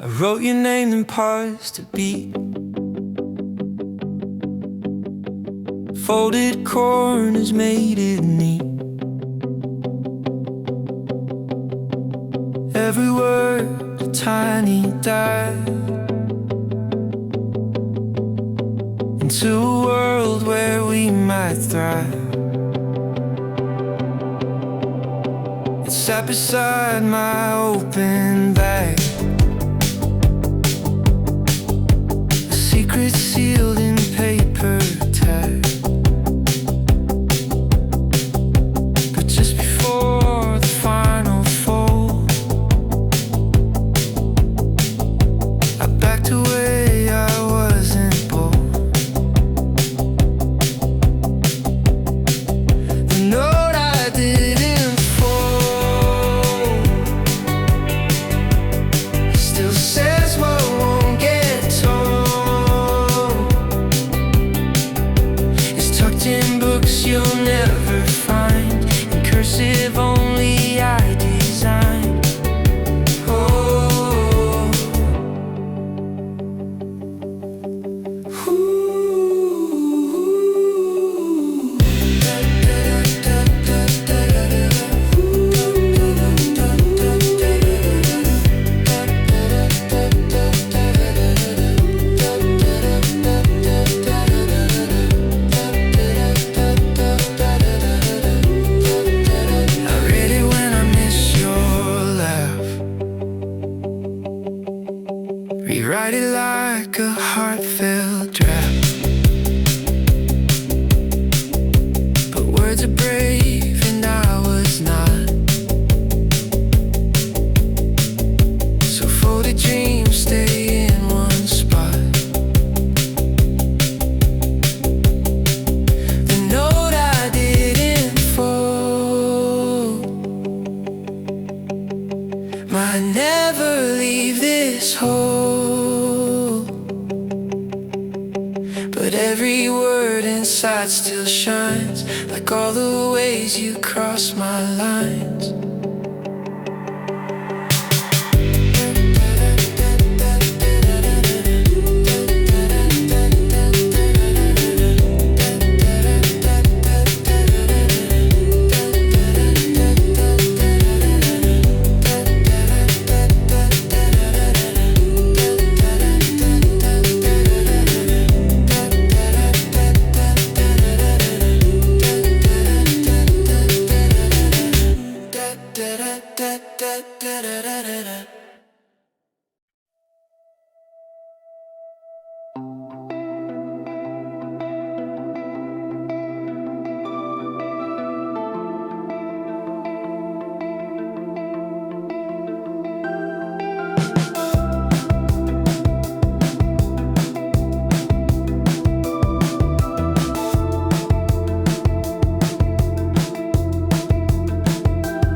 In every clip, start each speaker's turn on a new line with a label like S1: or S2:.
S1: I wrote your name in paused to beat. Folded corners made it neat. Every word a tiny dive into a world where we might thrive. It sat beside my open bag, a secret sealed in paper tag. But just before the final fold, I backed away, I wasn't bold. The note I didn't fold still says what won't get told. It's tucked in books you'll never find, in cursive only I designed. Oh, ooh. I read it when I miss your laugh. Rewrite it like a heartfelt draft. But words are brave and I was not. So folded dreams stay in one spot. The note I didn't fold might never leave this hole, but every word inside still shines, like all the ways you cross my lines.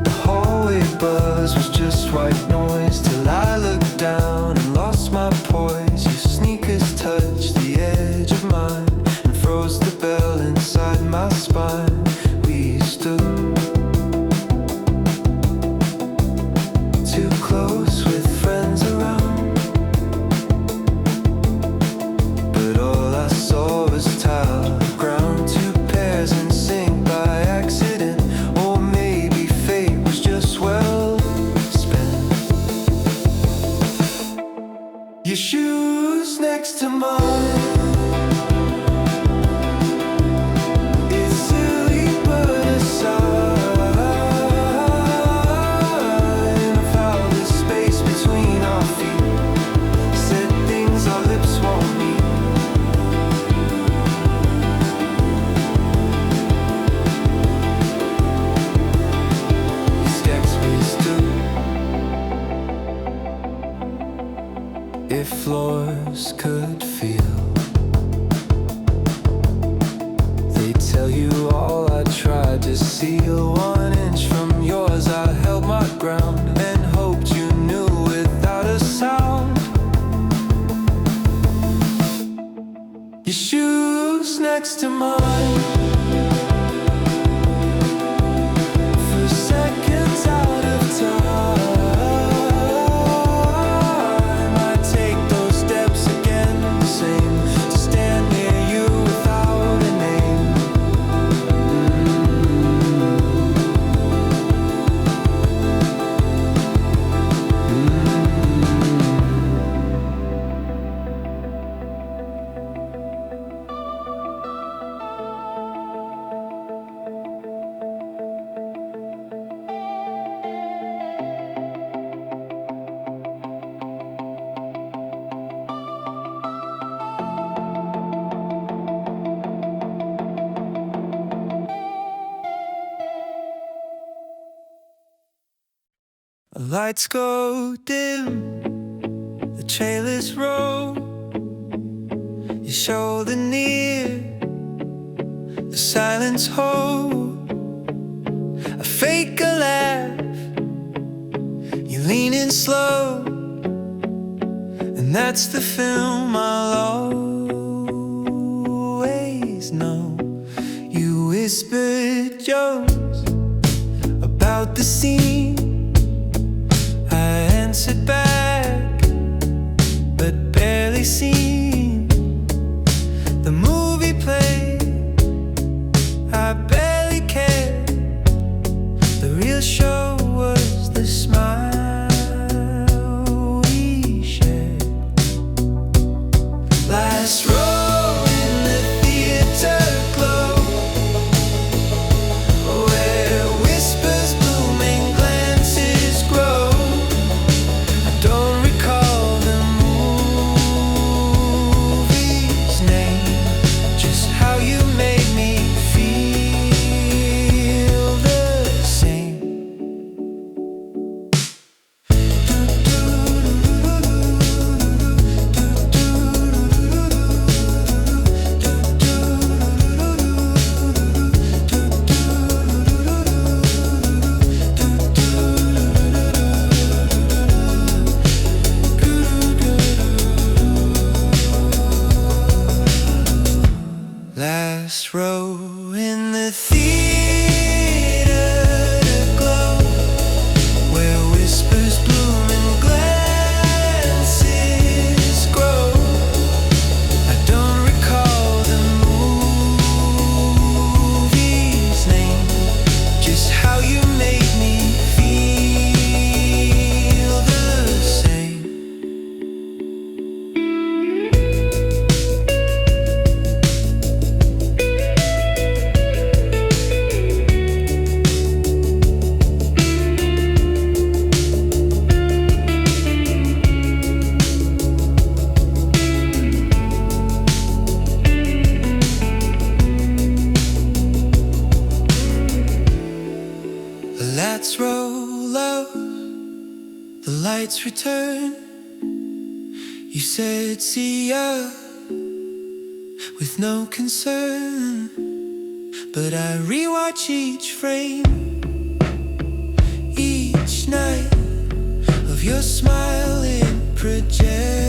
S1: The hallway buzz was just white noise till I looked down and lost my poise. Your sneakers touched the edge of mine and froze the bell inside my spine. We stood too close with friends around, but all I saw was tile ground. Two pairs in sync by accident, or maybe fate was just well spent. Your shoes next to mine. It's silly but a sign of how the space between our feet said things our lips won't meet. These decks we stood. If floors could feel, they tell you all I tried to seal. 1 inch from yours I held my ground and hoped you knew without a sound. Your shoes next to mine. For seconds out of time, lights go dim, the trailers roll, your shoulder near, the silence hold, a fake a laugh, you lean in slow, and that's the film I'll always know. You whispered jokes about the scene, I answered back, but barely seen. The movie played, I barely cared. The real show was the smile we shared. Last row in the theater glow, where whispers bloom and glances grow. I don't recall the movie's name, just how you made me feel the same. Last row in the theater glow, where whispers bloom and glances grow. I don't recall the movie's name, just how you made me feel the same. Let's roll out, the lights return. You said see ya with no concern, but I rewatch each frame, each night of your smiling projector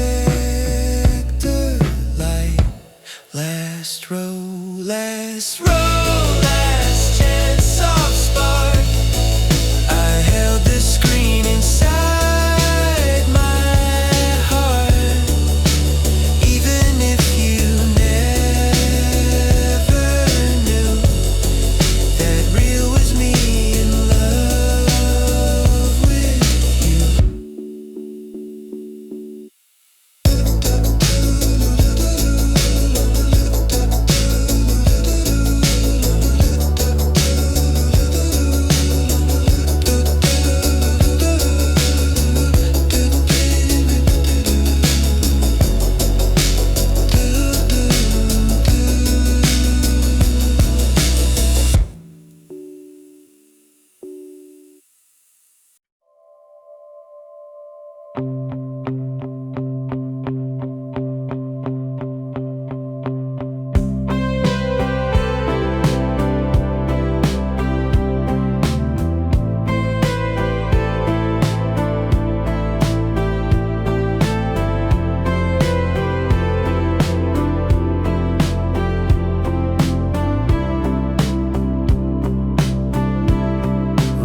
S1: light. Last row, last row, last chance of spark. I held the screen inside my heart, even if you never knew that real was me in love with you.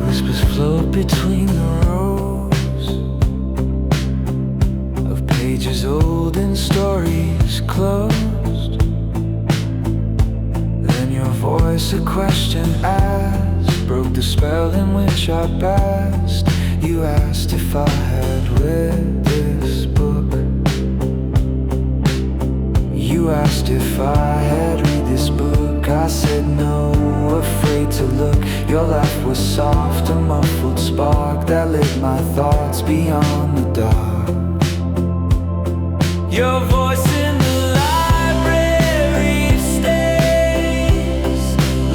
S1: Whispers float between the rows of pages old and stories closed. Then your voice, a question asked, broke the spell in which I passed. You asked if I had read this book. You asked if I had read this book. I said no, afraid to look. Your laugh was soft, a muffled spark that lit my thoughts beyond the dark. Your voice in the library stays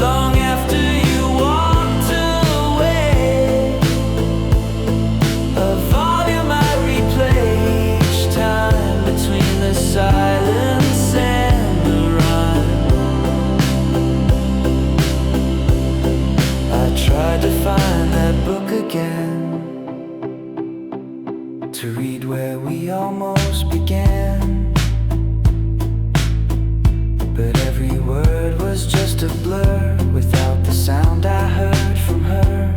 S1: long after you walked away. a blur without the sound I heard from her.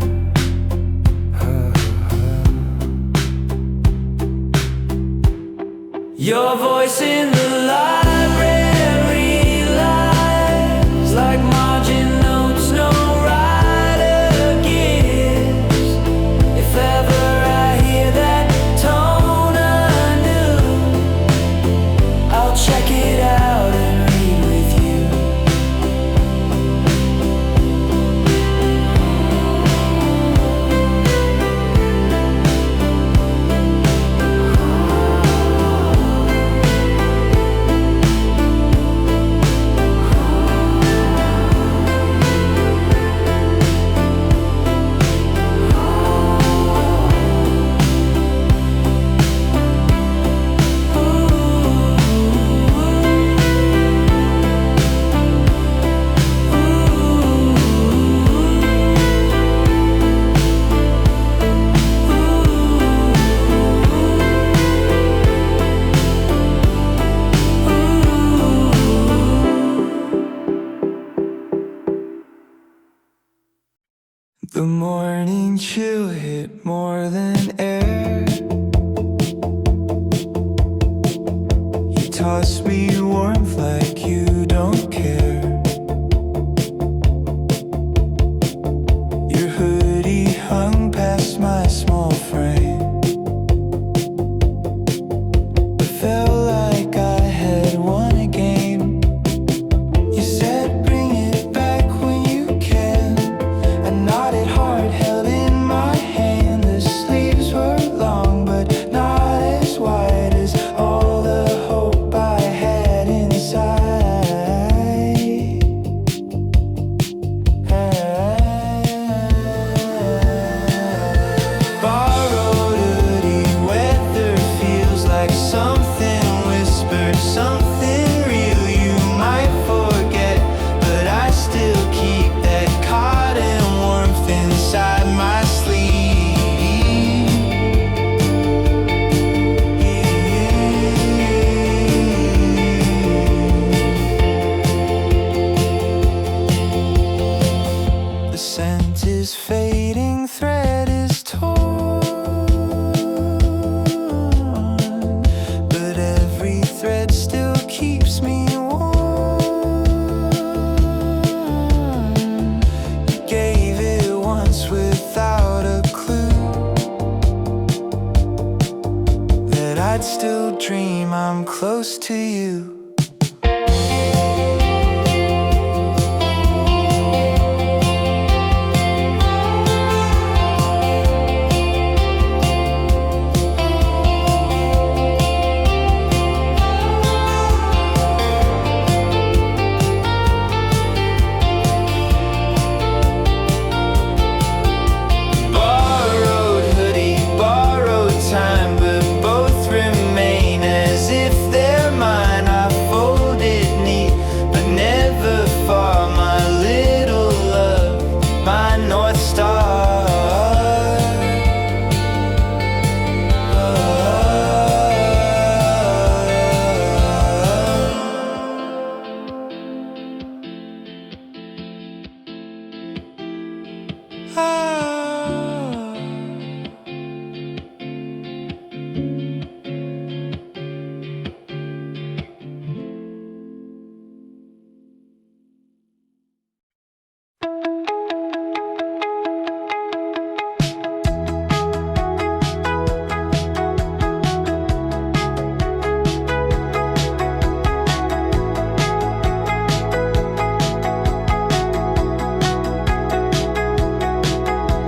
S1: Your voice in the library lies like margin notes no writer gives. If ever I hear that tone anew, I'll check it out and read with you. The morning chill hit more than air. You toss me warmth like you don't care. Your hoodie hung past my small frame. It felt like I had won a game. You said bring it back when you can. I nodded hard, held in my hand. The sleeves were long, but not as wide as all the hope I had inside. Borrowed hoodie weather feels like something whispered, something real you might forget, but I still keep that cotton warmth inside my sleeve. The scent is fading, thread is torn, but every thread still keeps me warm. You gave it once without a clue that I'd still dream I'm close to you. Borrowed hoodie, borrowed time, but both remain as if they're mine. I folded neat, but never far. My little love, my North Star.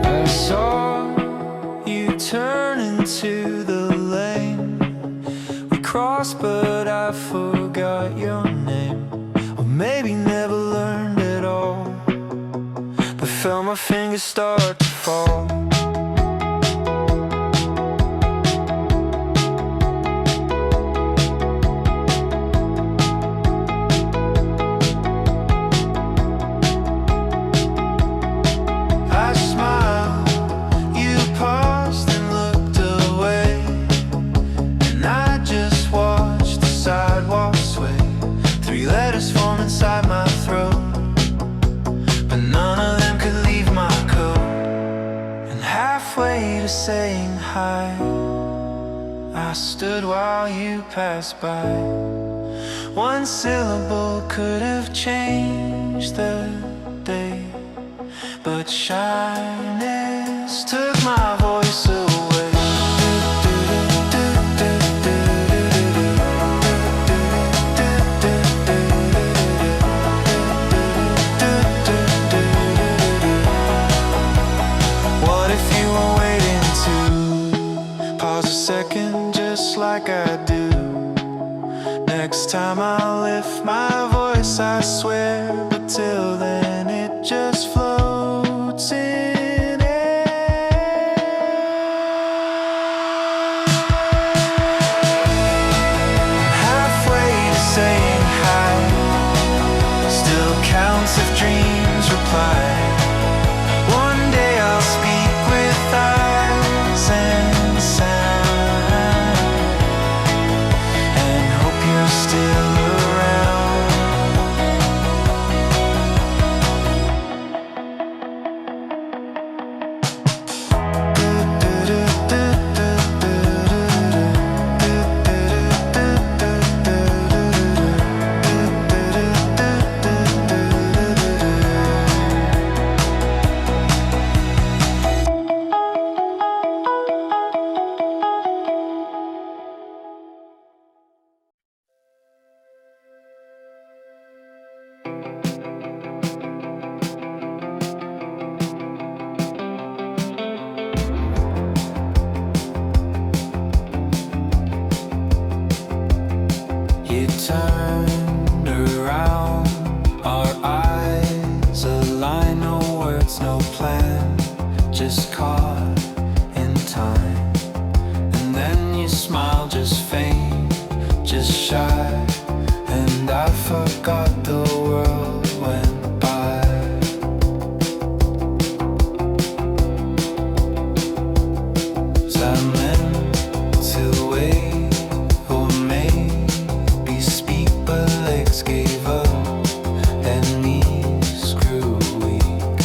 S1: I saw you turn into the lane. We crossed, but I forgot your name. Or maybe never learned at all, but felt my fingers start to fall. I smiled, you paused and looked away, and I just watched the sidewalks sway. 3 letters form inside my throat. I stood while you passed by. One syllable could have changed the day, but shyness took my voice away. What if you were waiting to pause a second just like I do? Next time I'll lift my voice, I swear, but till then it just floats in air. Halfway to saying hi, still counts if dreams reply. One day I'll speak with eyes and sound, and hope you're still You turned around, our eyes align, no words, no plan, just caught in time. And then you smiled, just faint, just shy, and I forgot the world went by. Was I meant to wait, or maybe speak, but legs gave up and knees grew weak.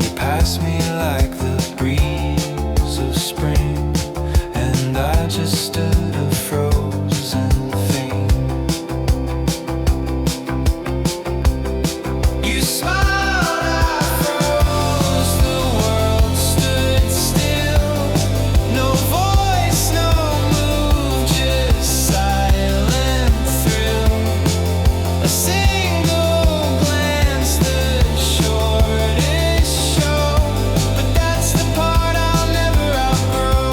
S1: You passed me like the breeze of spring, and I just stood a frozen thing. You smiled, I froze, the world stood still. No voice, no move, just silent thrill. A single glance, the shortest show, but that's the part I'll never outgrow.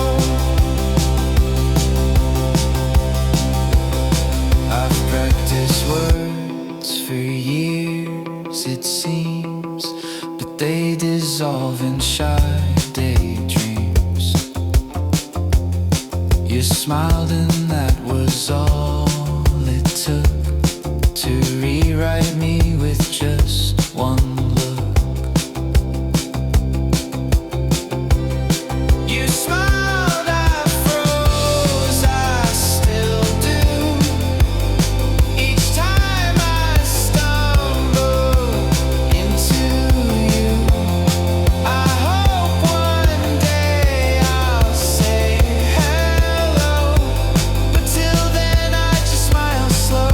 S1: I've practiced words for years, it seems, but they dissolve in shy daydreams. You smiled and that was all it took to rewrite me with just one look. You smiled, I froze, I still do. Each time I stumble into you, I hope one day I'll say hello, but till then I just smile slow.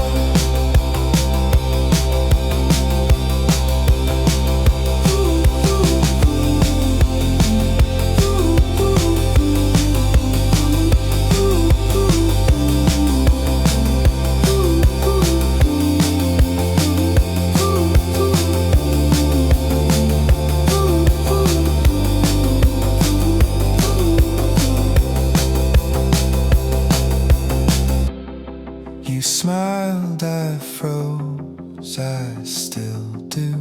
S1: You smiled, I froze, I still do.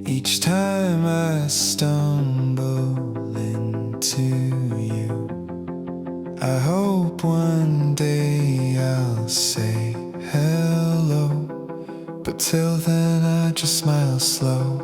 S1: Each time I stumble into you, I hope one day I'll say hello, but till then I just smile slow.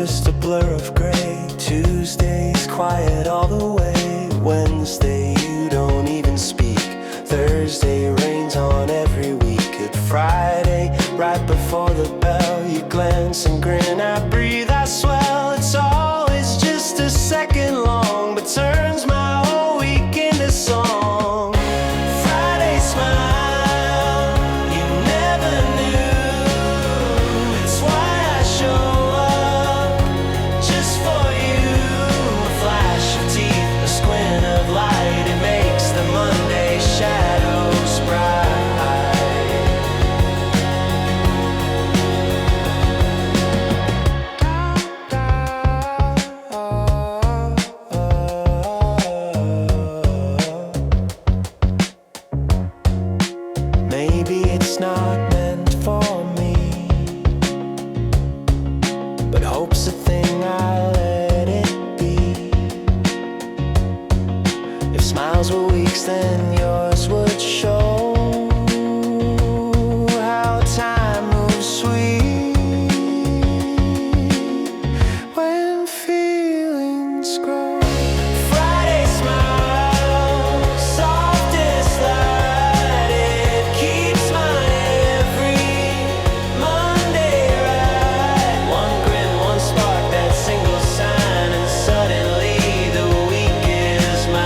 S1: just a blur of gray. Tuesday's quiet all the way. Wednesday you don't even speak. Thursday rains on every week. Good Friday, right before the bell, you glance and grin. I breathe, I swell. It's always just a second long, but turns my whole week into song. Friday smile, you never knew. It's why I show up just for you. A flash of teeth, a squint of light, it makes the Monday shadows bright. Maybe it's not meant for me, but hope's a thing, I let it be. If smiles were weeks, then yours would show how time moves sweet when feelings grow. Friday smile, softest light, it keeps my every Monday right. One grin, one spark, that single sign, and suddenly the week is mine.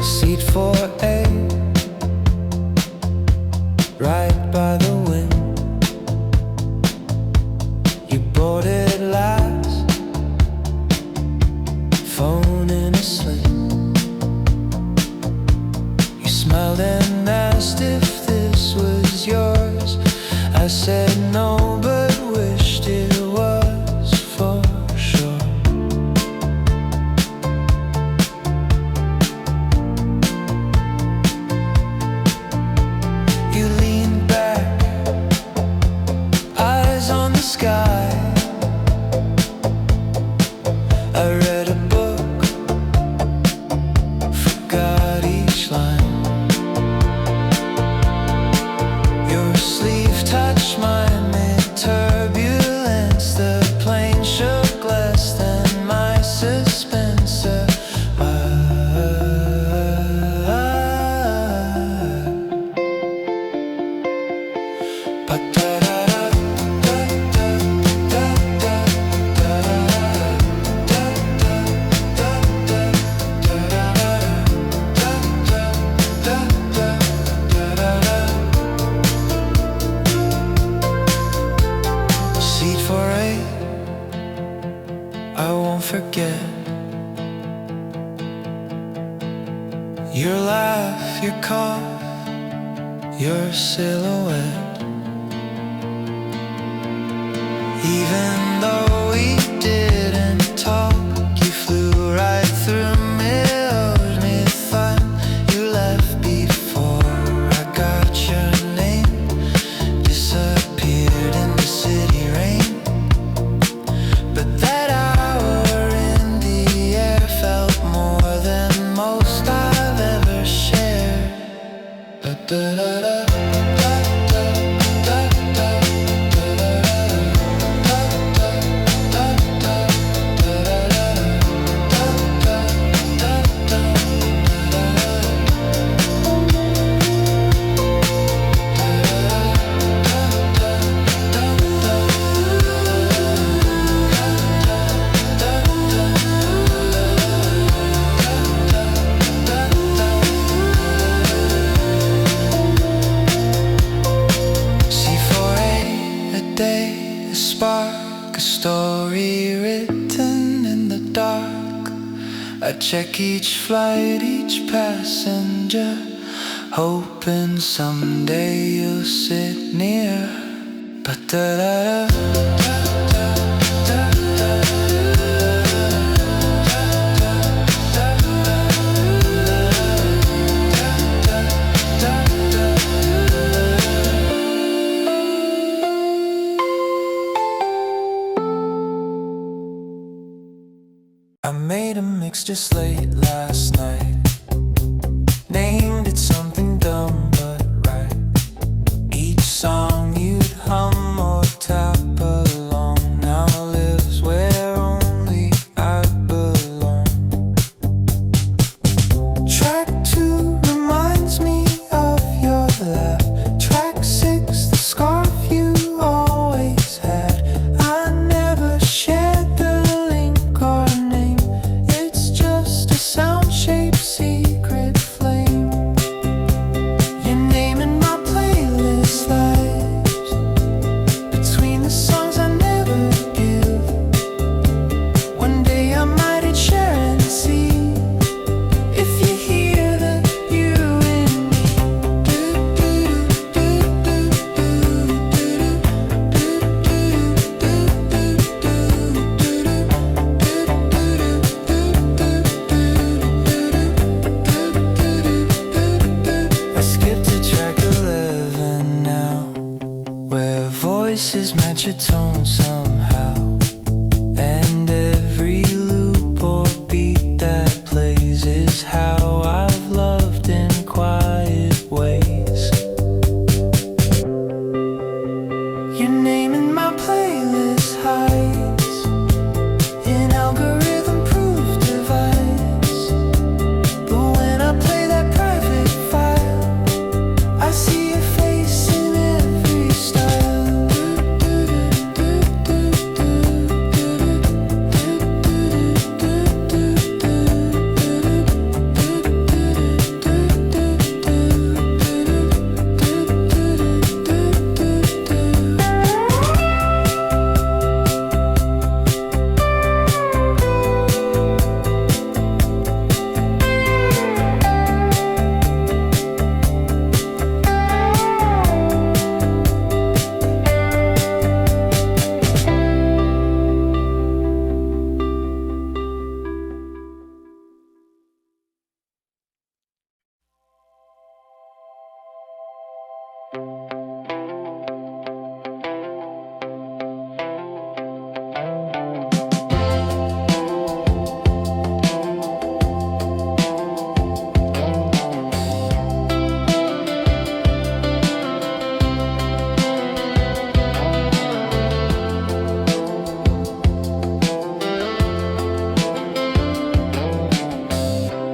S1: Seat for eight, right by the wind. You boarded last, phone in a sling. You smiled and asked if this was yours. I said no, but wished it was for sure. You leaned back, eyes on the sky. I read a book, forgot each line. Your sleeve touched mine mid-turbulence. The plane shook less than my suspense. Seat for eight, I won't forget your laugh, your cough, your silhouette. Even though we didn't talk, you flew right through me, owed me fun. You left before I got your name, disappeared in the city rain. But that hour in the air felt more than most I've ever shared. Da-da-da-da. story written in the dark. I check each flight, each passenger, hoping someday you'll sit near. But I made a mix just late last night. Named it something dumb but right. Each song you'd hum or tap along now lives where only I belong. Track 2 reminds me of your laugh. Track 6, the scarf you always had. I never shared the link or name. It's just a sound-shaped secret flame. Your name in my playlist lives between the songs I never give. One day I might hit share and see if you hear the you in me. I skipped to track 11 now, where voices match your tone somehow. And every loop or beat that plays is how I've loved in quiet ways. Your name in my playlist hides an algorithm-proof device. But when I play that private file, I see your face in every style.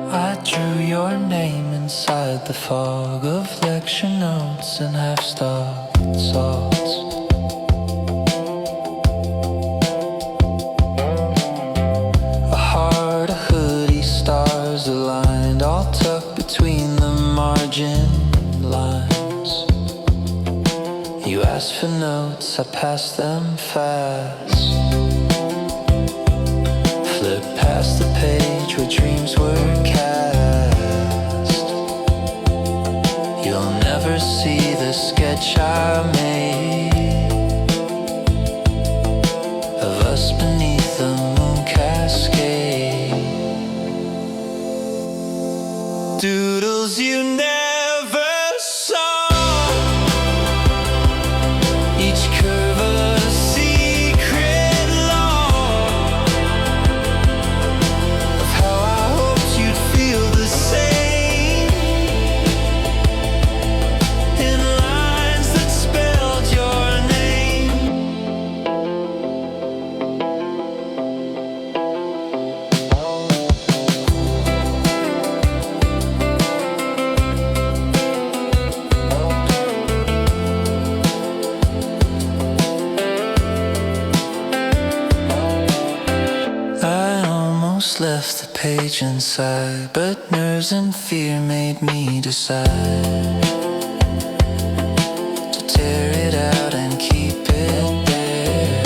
S1: I drew your name inside the fog of lecture notes and half-stopped thoughts. A heart, a hoodie, stars aligned, all tucked between the margin lines. You asked for notes, I passed them fast. Flip past the page where dreams were cast. You'll never see the sketch I made of us beneath the moon cascade. Doodles you never saw, each curve a secret law of how I hoped you'd feel the same in lines that spelled your name. Left the page inside, but nerves and fear made me decide to tear it out and keep it there.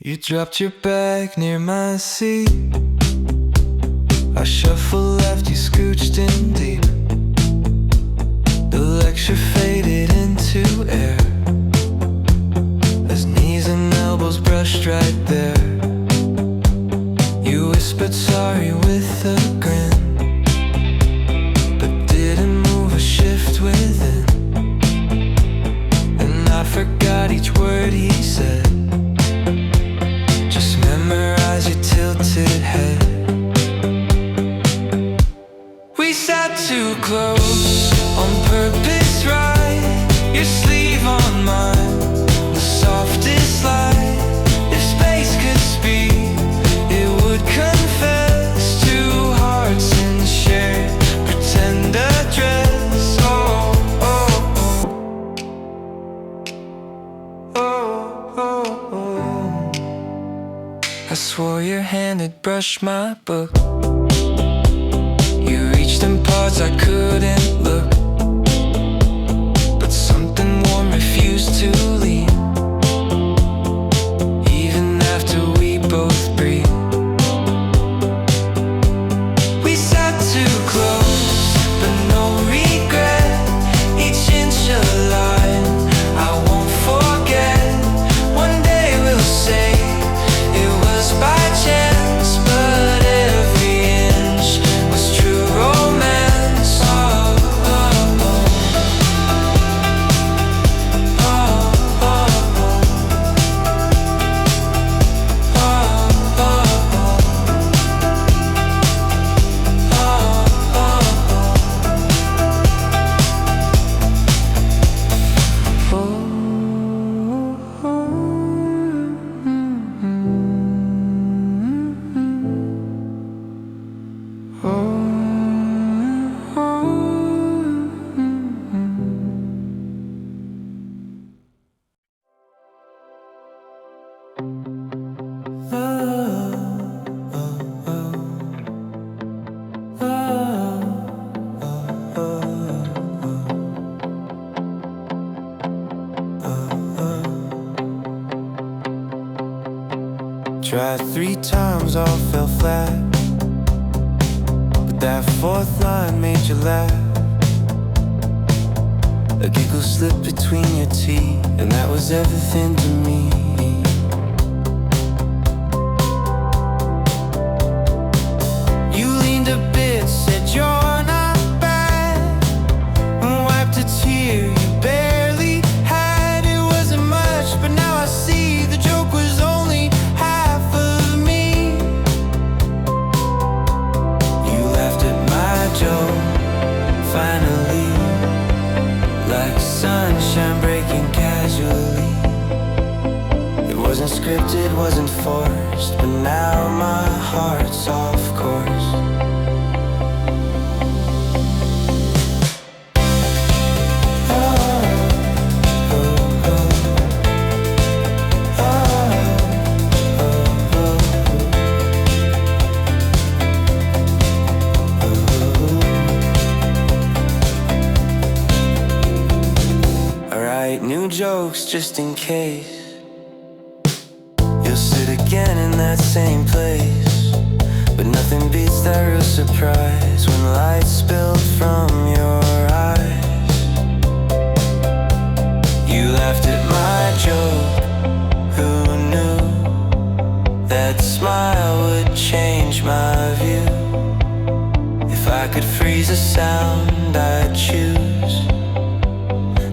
S1: You dropped your bag near my seat. I shuffle left, you scooched in deep. The lecture faded into air as knees and elbows brushed right there. You whispered sorry with a grin, but didn't move a shift within. And I forgot each word he said. Just memorize your tilted head. We sat too close, on purpose, right? Your sleeve on mine, the softest light. If space could speak, it would confess. Two hearts in shared pretend address. Oh, oh, oh. Oh, oh, oh. I swore your hand had brushed my book. You reached in parts I couldn't look, but something warm refused to leave. Even after we both breathed, we sat too close, but no regret. Each inch alive, I won't forget. One day we'll say it was by chance, but every inch was true romance. Oh, oh, oh. Oh, oh, oh. Oh, oh, Tried 3 times, all fell flat, but that 4th line made you laugh. A giggle slipped between your teeth, and that was everything to me. You leaned a bit, said you're not bad, and wiped a tear you barely had. It wasn't much, but now I see the joke was only half of me. You laughed at my joke, finally, like sunshine breaking casually. It wasn't scripted, wasn't forced, but now my heart's off course. New jokes just in case. You'll sit again in that same place, but nothing beats that real surprise when light spilled from your eyes. You laughed at my joke. Who knew that smile would change my view? If I could freeze a sound, I'd choose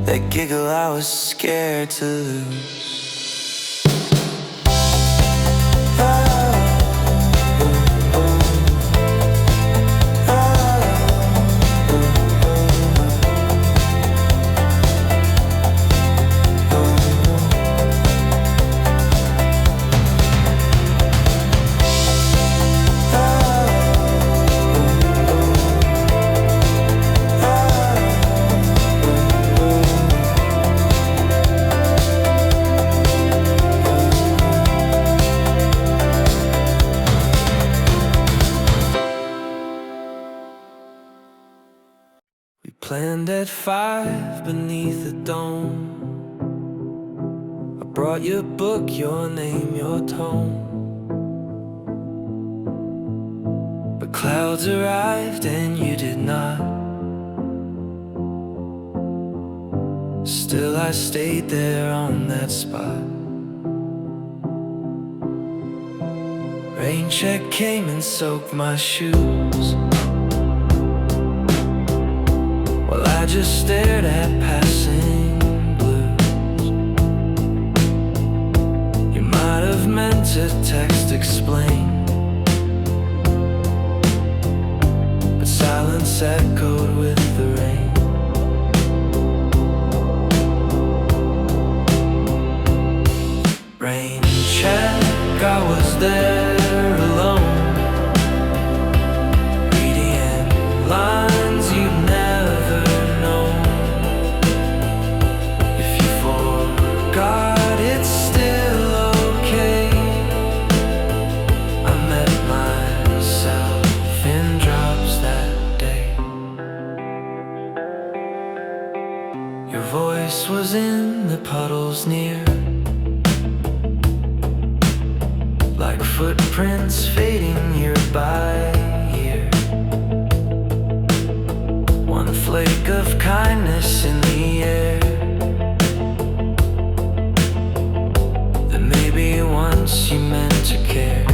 S1: that giggle I was scared to lose. Planned at 5 beneath the dome. I brought your book, your name, your tone. But clouds arrived and you did not. Still I stayed there on that spot. Rain check came and soaked my shoes, while I just stared at passing blues. You might have meant to text, explain, but silence echoed with the rain. Rain check, I was there alone, reading lines you'd never known. If you forgot, it's still okay. I met myself in drops that day. Your voice was in the puddles near, like footprints fading year by year. One flake of kindness in the air, that maybe once you meant to care.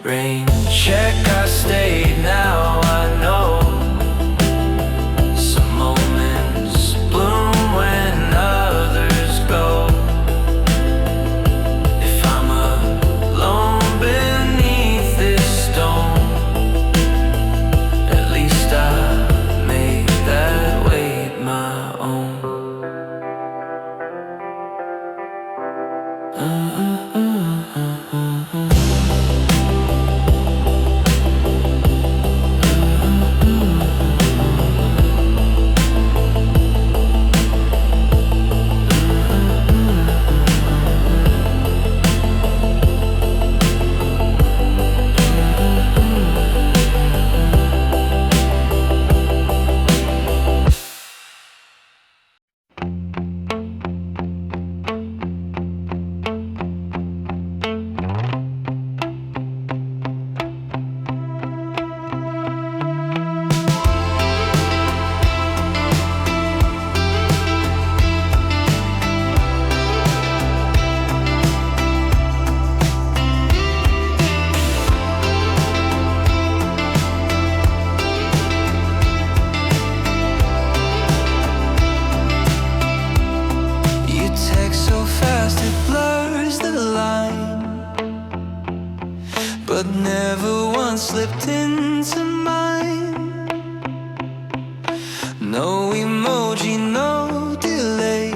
S1: Rain check, I stayed, now I know. Some moments bloom when others go. If I'm alone beneath this dome, at least I made that weight my own. But never once slipped into mine. No emoji, no delay,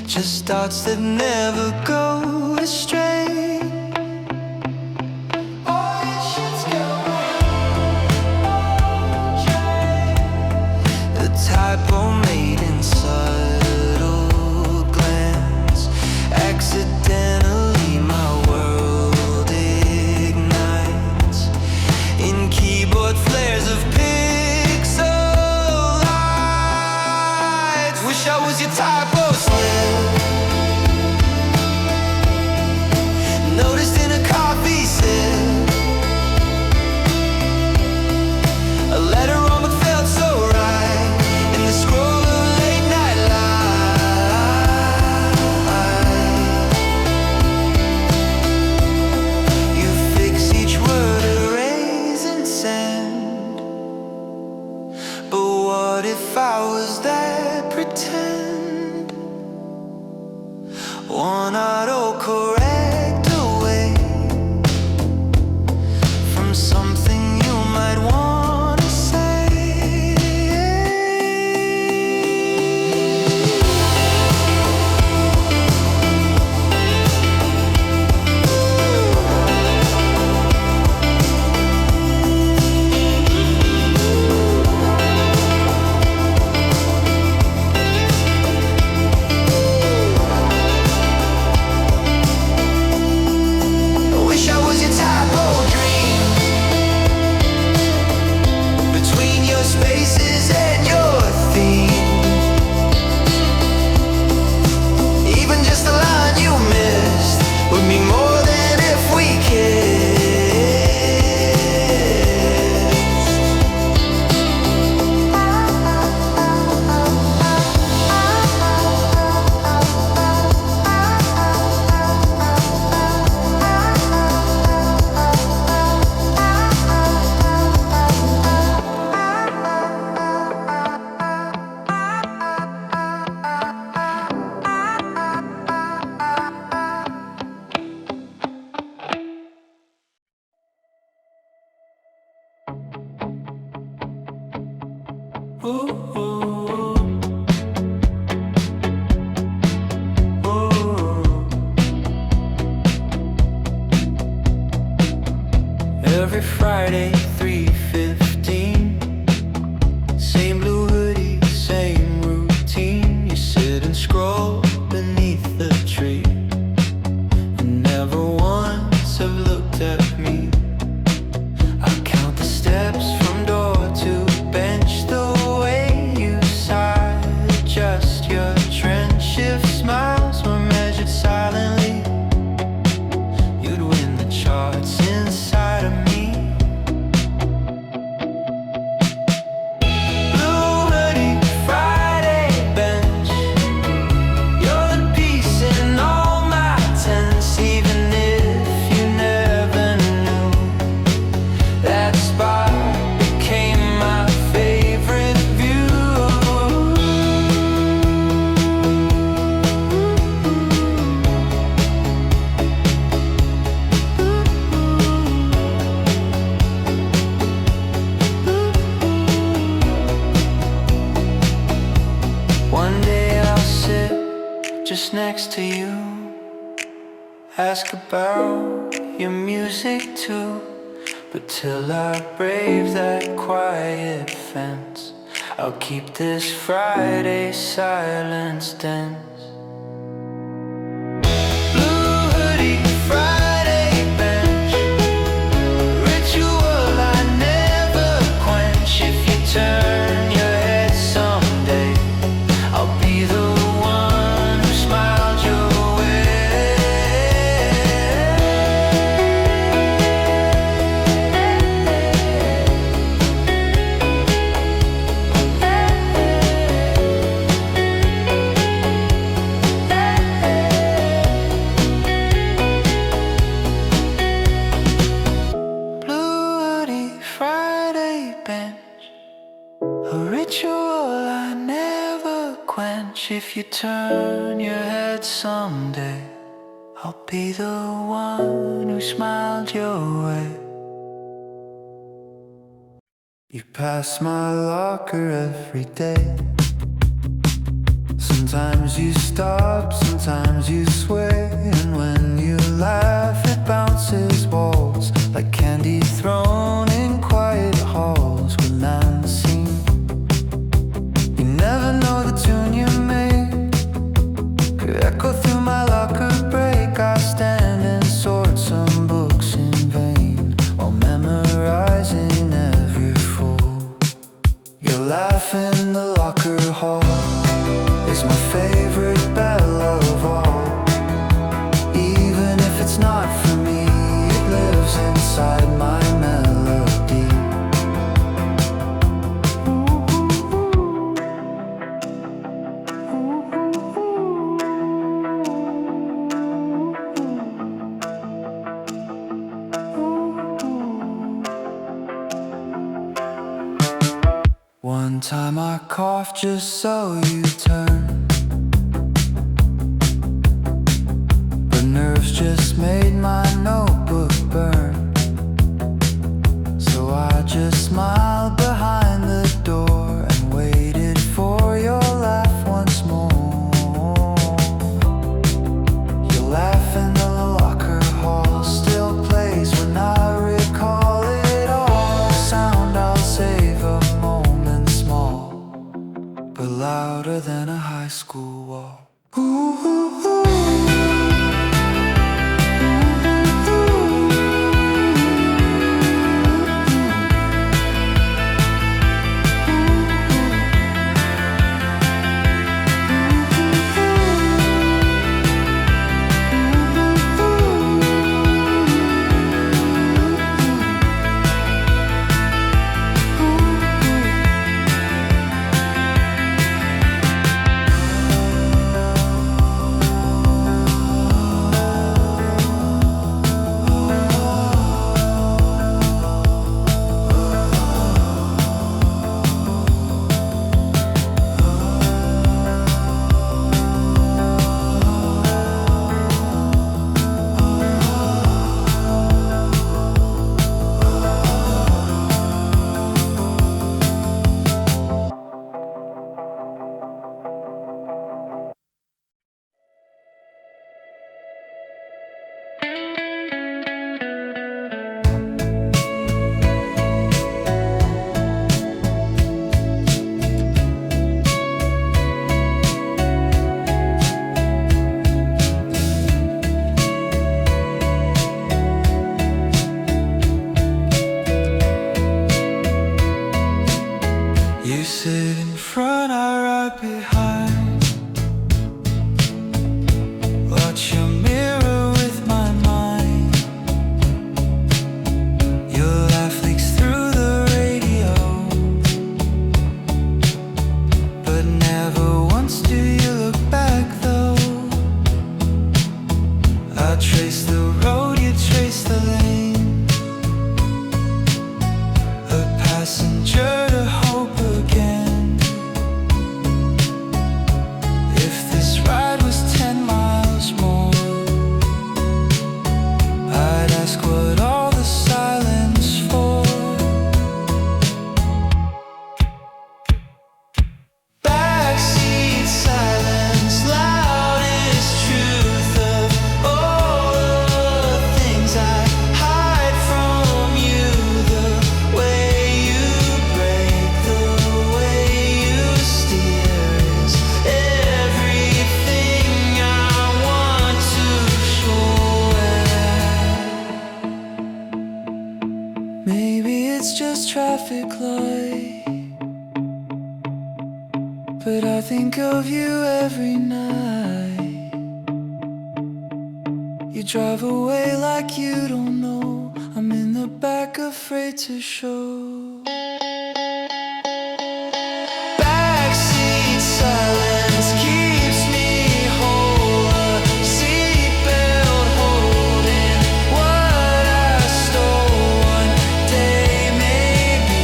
S1: just thoughts that never go astray. The typo made in subtle glance, accidentally my world ignites in keyboard flares of pixel lights. Wish I was your typo slip, every Friday, 3:15. Same blue hoodie, same routine. You sit and scroll beneath the tree, and never once have looked at me. I count the steps from door to bench, the way you sigh, just your trend shift smiles were measured silently. You'd win the charts inside of me. Blue hoodie, Friday bench. You're the piece in all my tents, even if you never knew. That spot became my favorite view. One day I'll sit just next to you, ask about your music too. But till I brave that quiet fence, I'll keep this Friday silence dense. Blue hoodie, Friday bench. Ritual I never quench. If you turn your head someday, I'll be the one who smiled your way. Blue hoodie, Friday bench. A ritual I never quench. If you turn your head someday, I'll be the one who smiled your way. You pass my locker every day. Sometimes you stop, sometimes you sway, and when you laugh it bounces walls like candy thrown in quiet halls when unseen. You never know the tune you make could echo through my locker break. I stand and sort some books in vain while memorizing every fold. Your laugh in the locker hall is my favorite bell of all. Even if it's not for me, it lives inside my melody. One time I coughed just so you turn, but nerves just made my notebook burn. So I just smiled behind the door and waited for your laugh once more. Your laugh in the locker hall still plays when I recall it all. Sound I'll save a moment small, but louder than a high school wall. Ooh, ooh, ooh. trace the road, you trace the lane. A passenger to hope again. If this ride was 10 miles more, I'd ask what all the silence for. Backseat silence, loudest truth of all the things I hide from you. The way you break, the way you steer is everything I want to show. Maybe it's just traffic light, but I think of you every night. You drive away like you don't know. I'm in the back afraid to show. Backseat silence keeps me whole. A seatbelt holding what I stole. One day maybe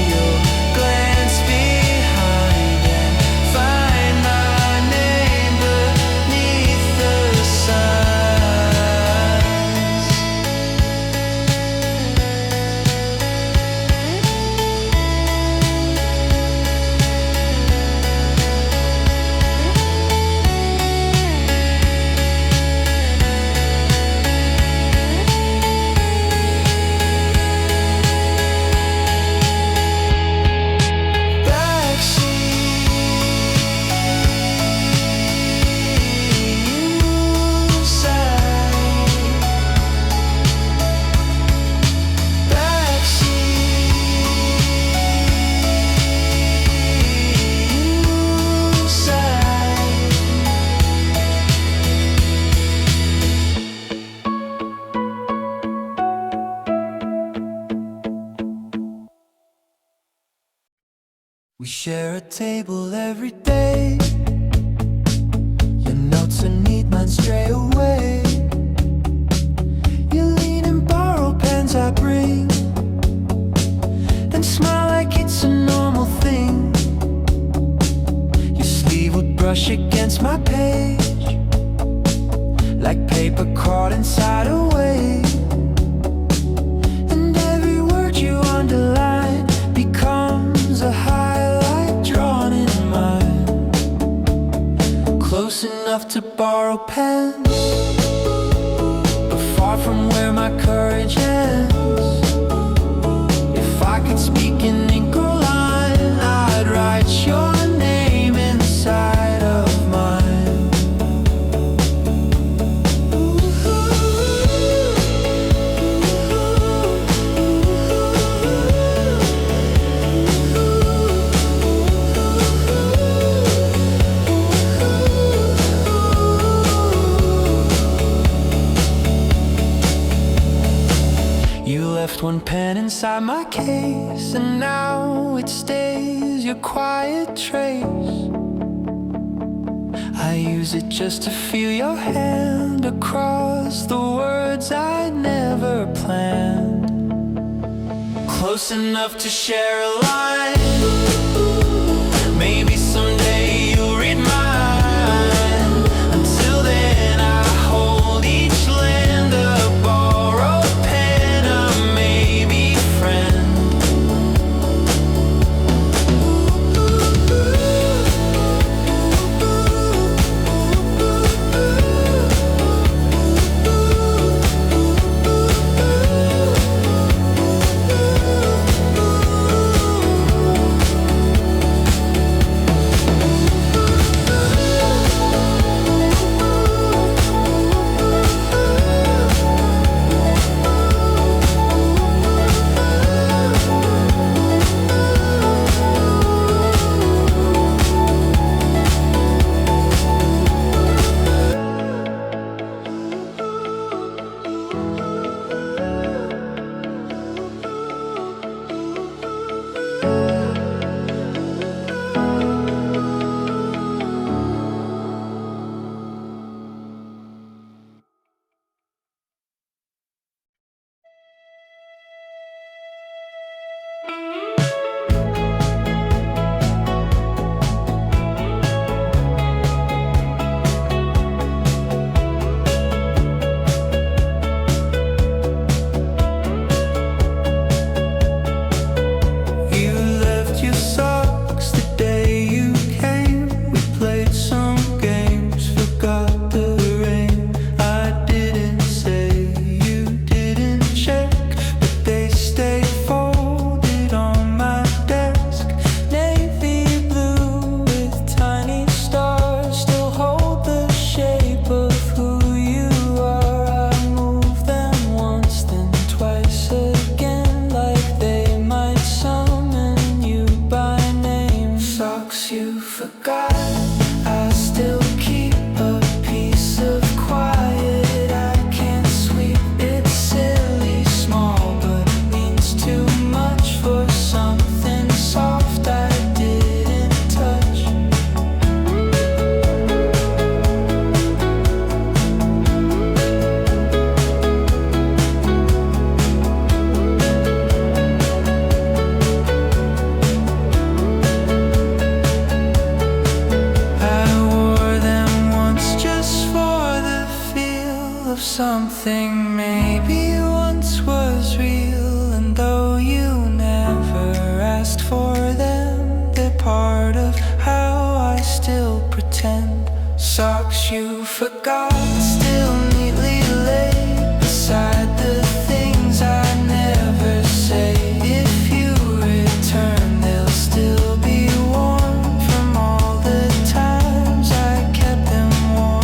S1: you'll glance behind and find my name beneath the signs. We share a table every day. Your notes are neat, mine stray away. You lean and borrow pens I bring, then smile like it's a normal thing. Your sleeve would brush against my page, like paper caught inside a wave. And every word you underline becomes a highlight drawn in mine. Close enough to borrow pens, but far from where my courage ends. If I could speak in ink or line, I'd write your name inside of mine. You left one pen inside my case, and now it stays your quiet trace. I use it just to feel your hand across the words I never planned. Close enough to share a line. Maybe someday you'll read mine. Until then I hold each land a borrowed pen, a maybe friend. Maybe once was real, and though you never asked for them, they're part of how I still pretend. Socks you forgot, still neatly laid beside the things I never say. If you return, they'll still be warm from all the times I kept them warm.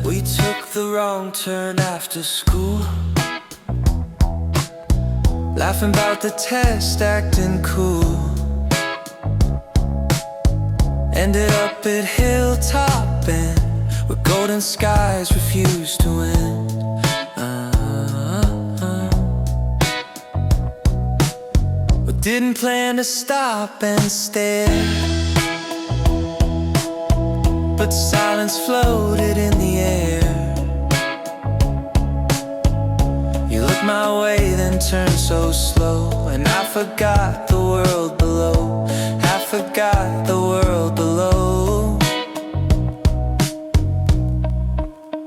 S1: We took the wrong turn after school, laughing about the test, acting cool. Ended up at Hilltop End, where golden skies refused to end. We didn't plan to stop and stare, but silence floated in the air. You looked my way, then turned so slow, and I forgot the world below. I forgot the world below.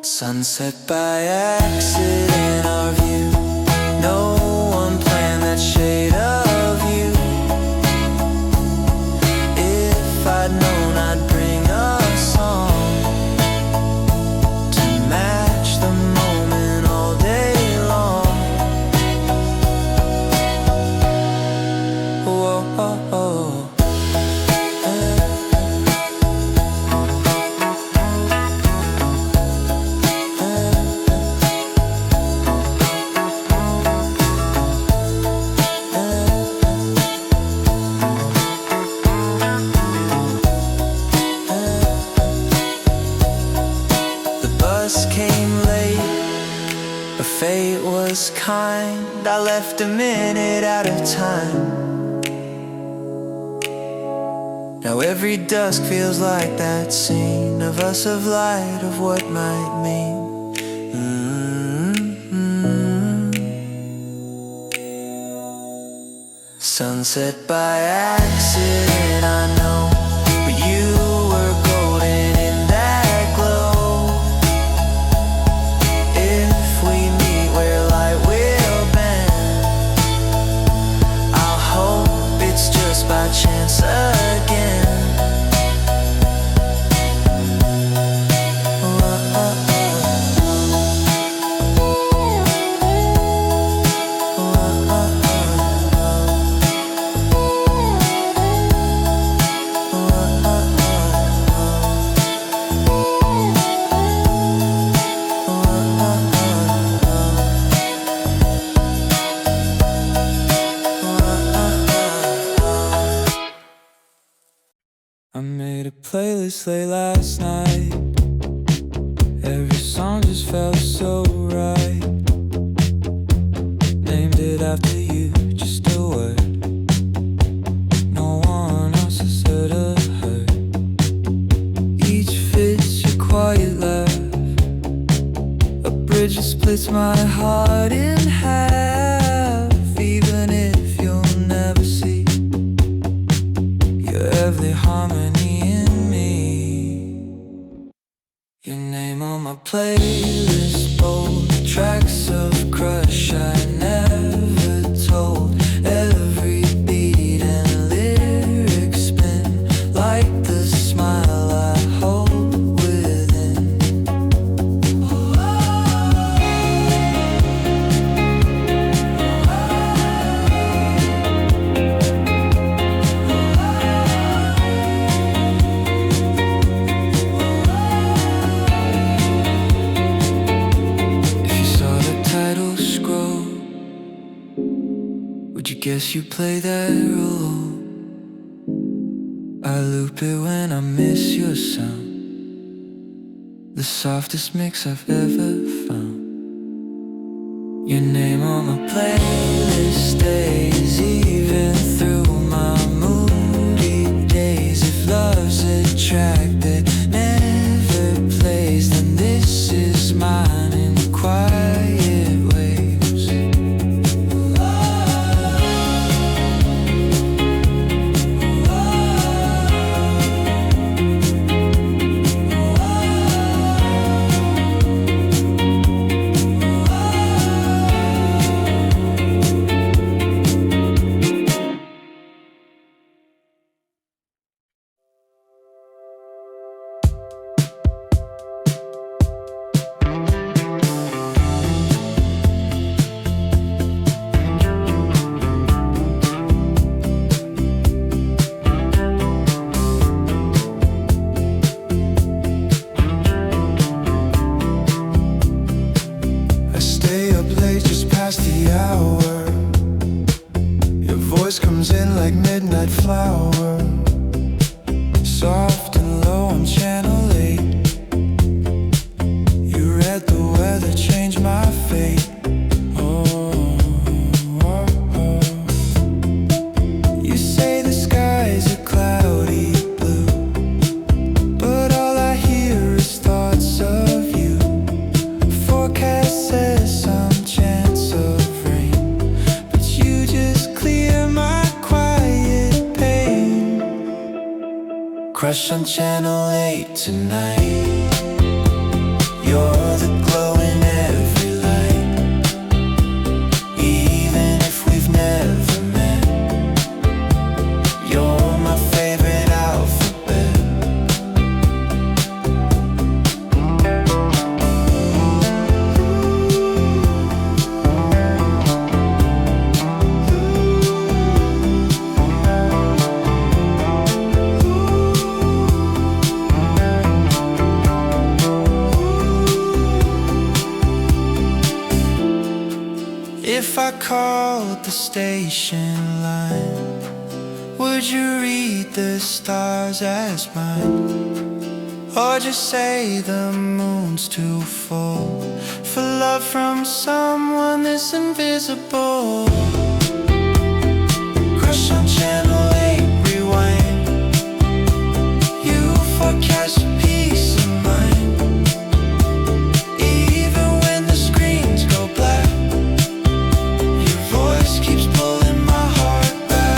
S1: Sunset by accident, our view. No one planned that shade of you. If I'd known, I'd bring a song to match the moment all day long. Whoa, oh, oh. Came late, but fate was kind. I left a minute out of time. Now every dusk feels like that scene of us, of light, of what might mean. Sunset by accident, I know, but you were golden in that glow. By chance again. I made a playlist late last night. Every song just felt so right. Named it after you, just a word no one else has heard or heard. Each fits your quiet laugh, a bridge that splits my heart in half. Even if you'll never see your every harmony in me. Your name on my playlist. guess you play that role. I loop it when I miss your sound, the softest mix I've ever found. Your name on my playlist stays even through my moody days. If love's a track that never plays, then this is mine in quiet waves. Comes in like midnight flower, soft and low on channel 8. You read the weather, changed my fate. Oh, oh, oh. You say the skies are cloudy blue, but all I hear is thoughts of you. Forecast says some chance of rain, but you just clear my crush on channel 8 tonight. You're the glow in every light, even if we've never met. You're my favorite alphabet. If I called the station line, would you read the stars as mine? Or just say the moon's too full for love from someone this invisible? Crush on channel 8, rewind. You forecast your peace of mind, even when the screens go black. Keeps pulling my heart back.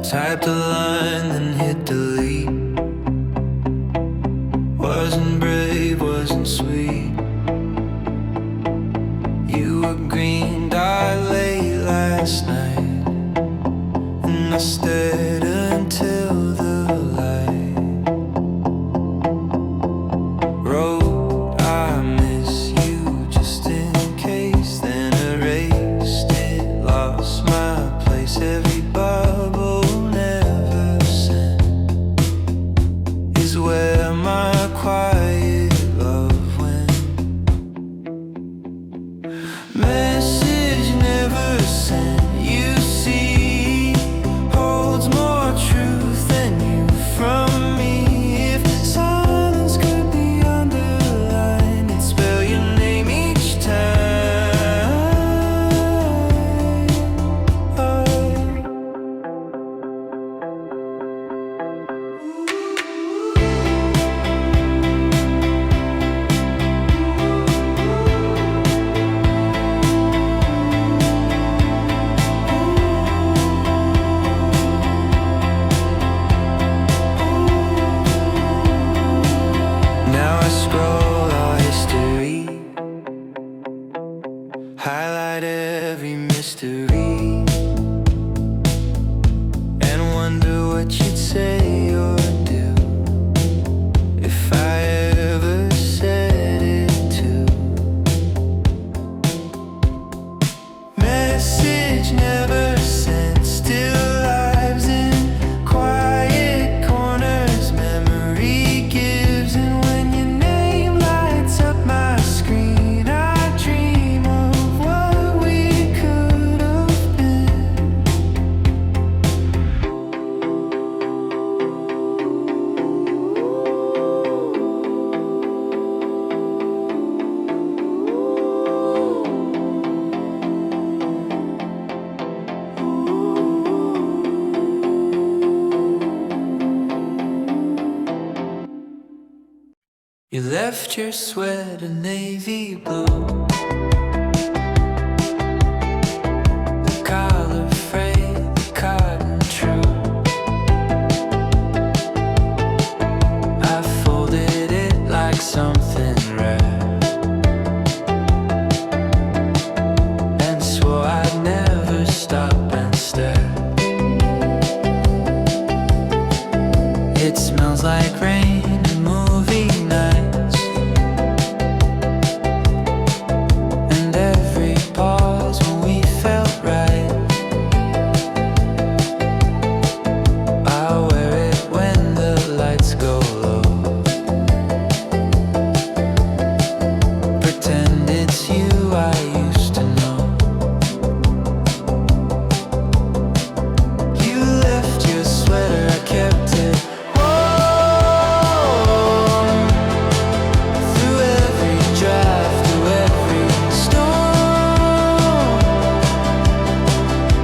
S1: Typed a line, then hit delete. Wasn't brave, wasn't sweet. You were green, died late last night, and I stayed until the light wrote, I miss you just in case, then erased it, lost my place. Every bubble where my quiet love went. Message never sent, you see, holds more mystery and wonder what you'd say or do if I ever said it too. Message never sent, still lives in quiet corners. Memory gives, and when your name lights up my screen, I dream of what we could have been. You left your sweater navy blue, the collar frayed, the cotton true. I folded it like something rare and swore I'd never stop and stare. It smells like rain and movie nights, and every pause when we felt right. I'll wear it when the lights go low, pretend it's you I used to know. You left your sweater, I kept it warm through every draft, through every storm.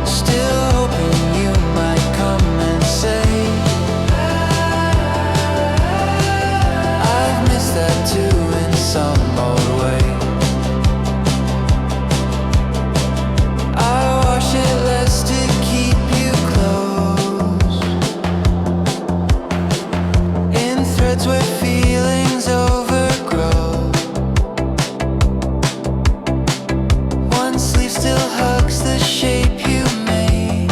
S1: Still hoping you might come and say, I've missed that too in some old way. I wash it less to keep you close, in threads where feelings overgrow. One sleeve still hugs the shape you made,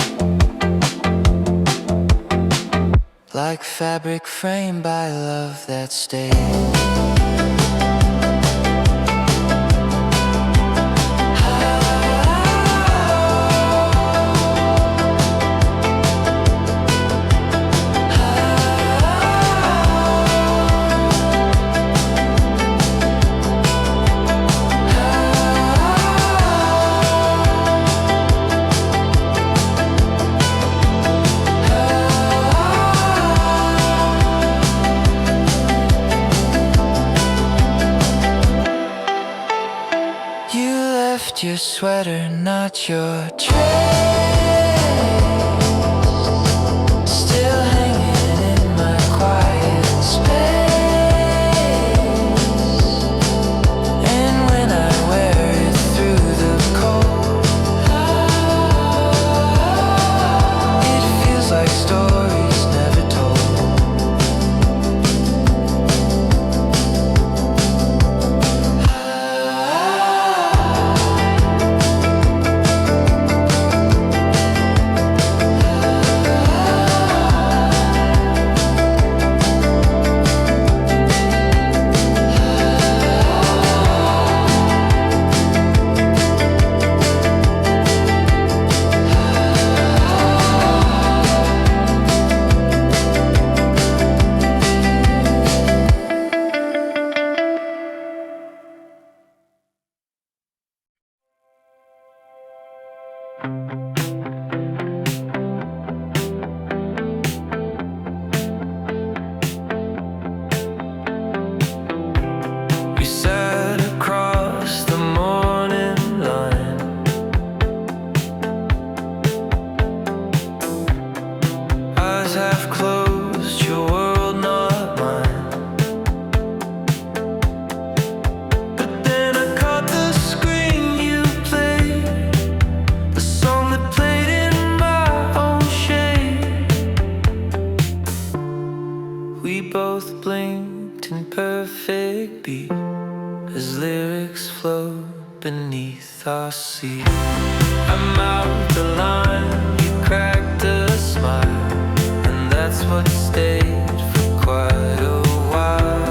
S1: like fabric framed by love that stayed. You left your sweater, not your trace, still hanging in my quiet space. And when I wear it through the cold, it feels like stories never told. We sat across the morning line, eyes half closed, your world not mine. But then I caught the screen you played, a song that played in my own shade. We both blinked in perfect beat as lyrics flow beneath beneath our seat. I'm out the line, you cracked a smile, and that's what stayed for quite a while.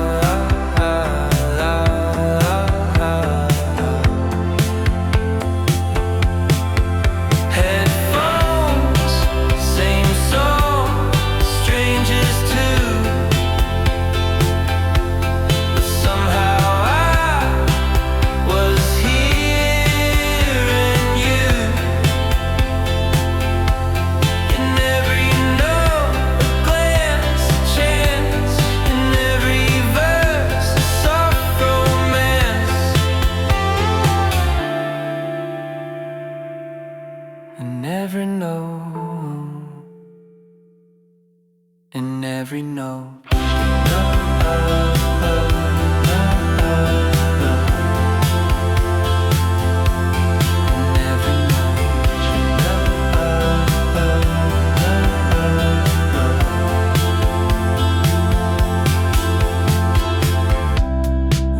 S1: Headphones, same song, strangers too. But somehow I was hearing you. In every note, a glance, a chance. In every verse, a soft romance. In every note, in every note.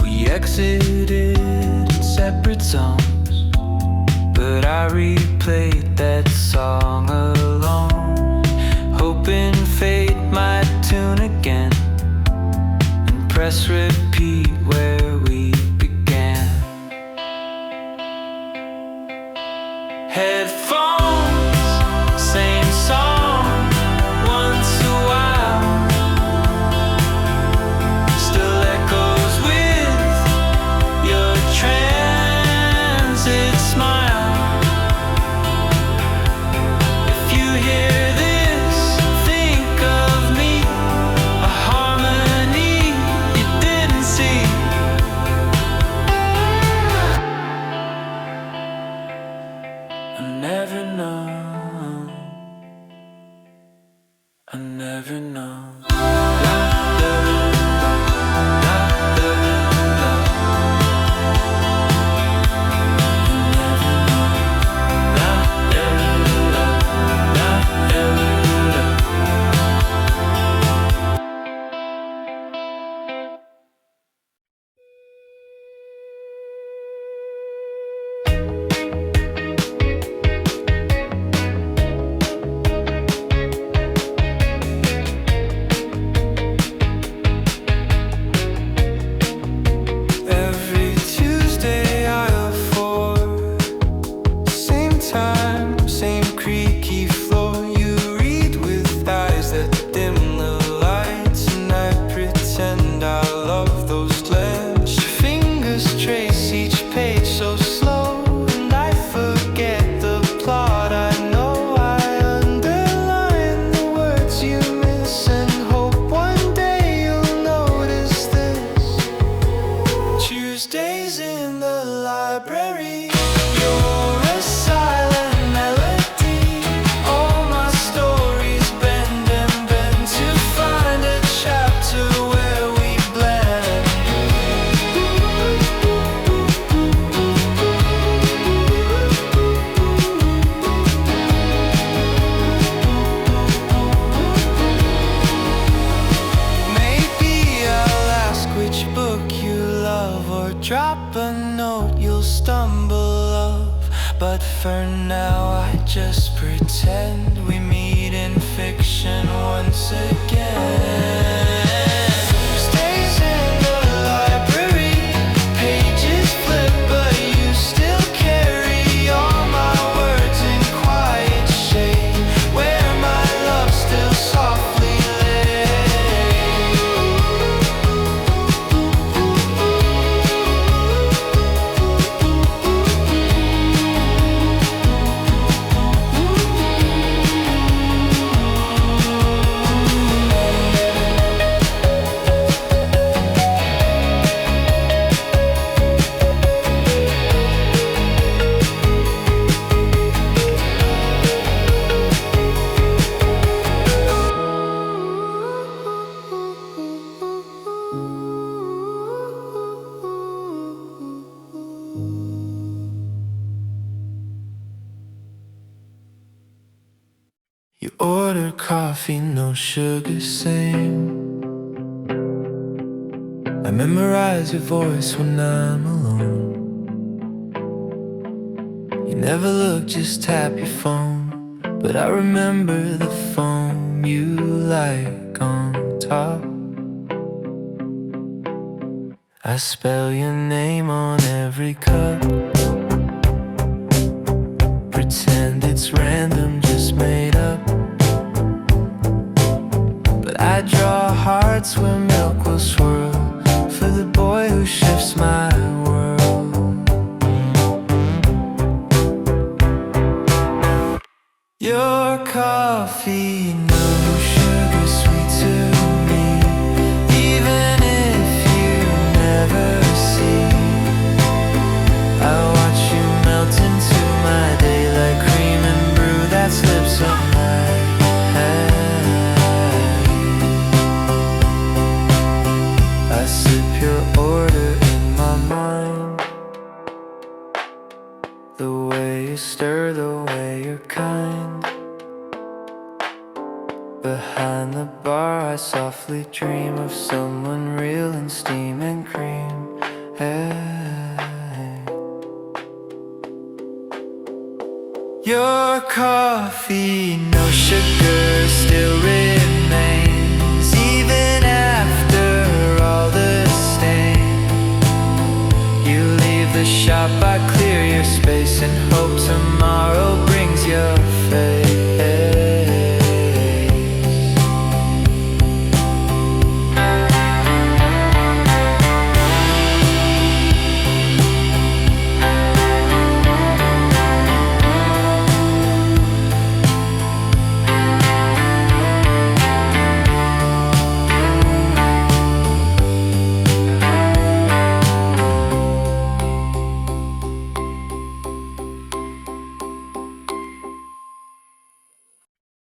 S1: We exited in separate zones, but I replayed that song alone, hoping fate might tune again and press repeat where we began. Headphones, same song, once a while, still echoes with your transit smile. If you hear this, think of me, a harmony you didn't see. I never know, I never know. Every Tuesday I have four, same time, same creaky floor. You read with eyes that dim the lights, and I pretend I love those glance. Your fingers trace each page so slow, and I forget the plot. I know I underline the words you miss, and hope one day you'll notice this. Tuesdays in the library, you're a silent melody. All my stories bend and bend to find a chapter where we blend. Maybe I'll ask which book you love, or drop a note you'll stumble of. But for now I just pretend we meet in fiction once again. Stays in the library, pages flip, but you still carry all my words in quiet shade, where my love still softly lay. You order coffee, no sugar, same. I memorize your voice when I'm alone. Never look, just tap your phone. But I remember the foam you like on top. I spell your name on every cup. Pretend it's random, just made up. But I draw hearts where milk will swirl for the boy who shifts my world. Your coffee, no sugar, sweet to me. Even if you never see, I watch you melt into my day like cream and brew that slips on my head. I sip your order in my mind. The way you stir, the way you're kind. Behind the bar I softly dream of someone real in steam and cream. Hey. Your coffee, no sugar, still remains even after all the stain. You leave the shop, I clear your space and hope tomorrow brings your face.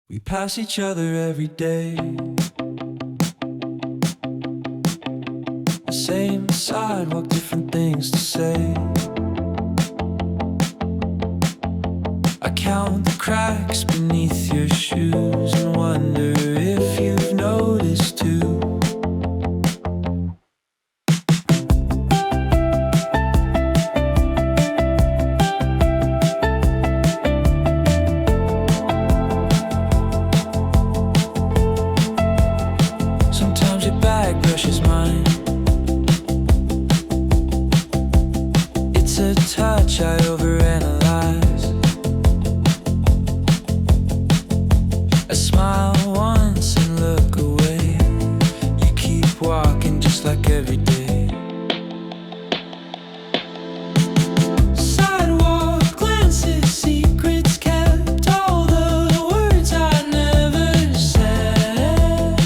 S1: We pass each other every day, the same sidewalk, different things to say. I count the cracks beneath your shoes and wonder if you've noticed too. Brushes mine. It's a touch I overanalyze. I smile once and look away. You keep walking just like every day. Sidewalk glances, secrets kept, all the words I never said.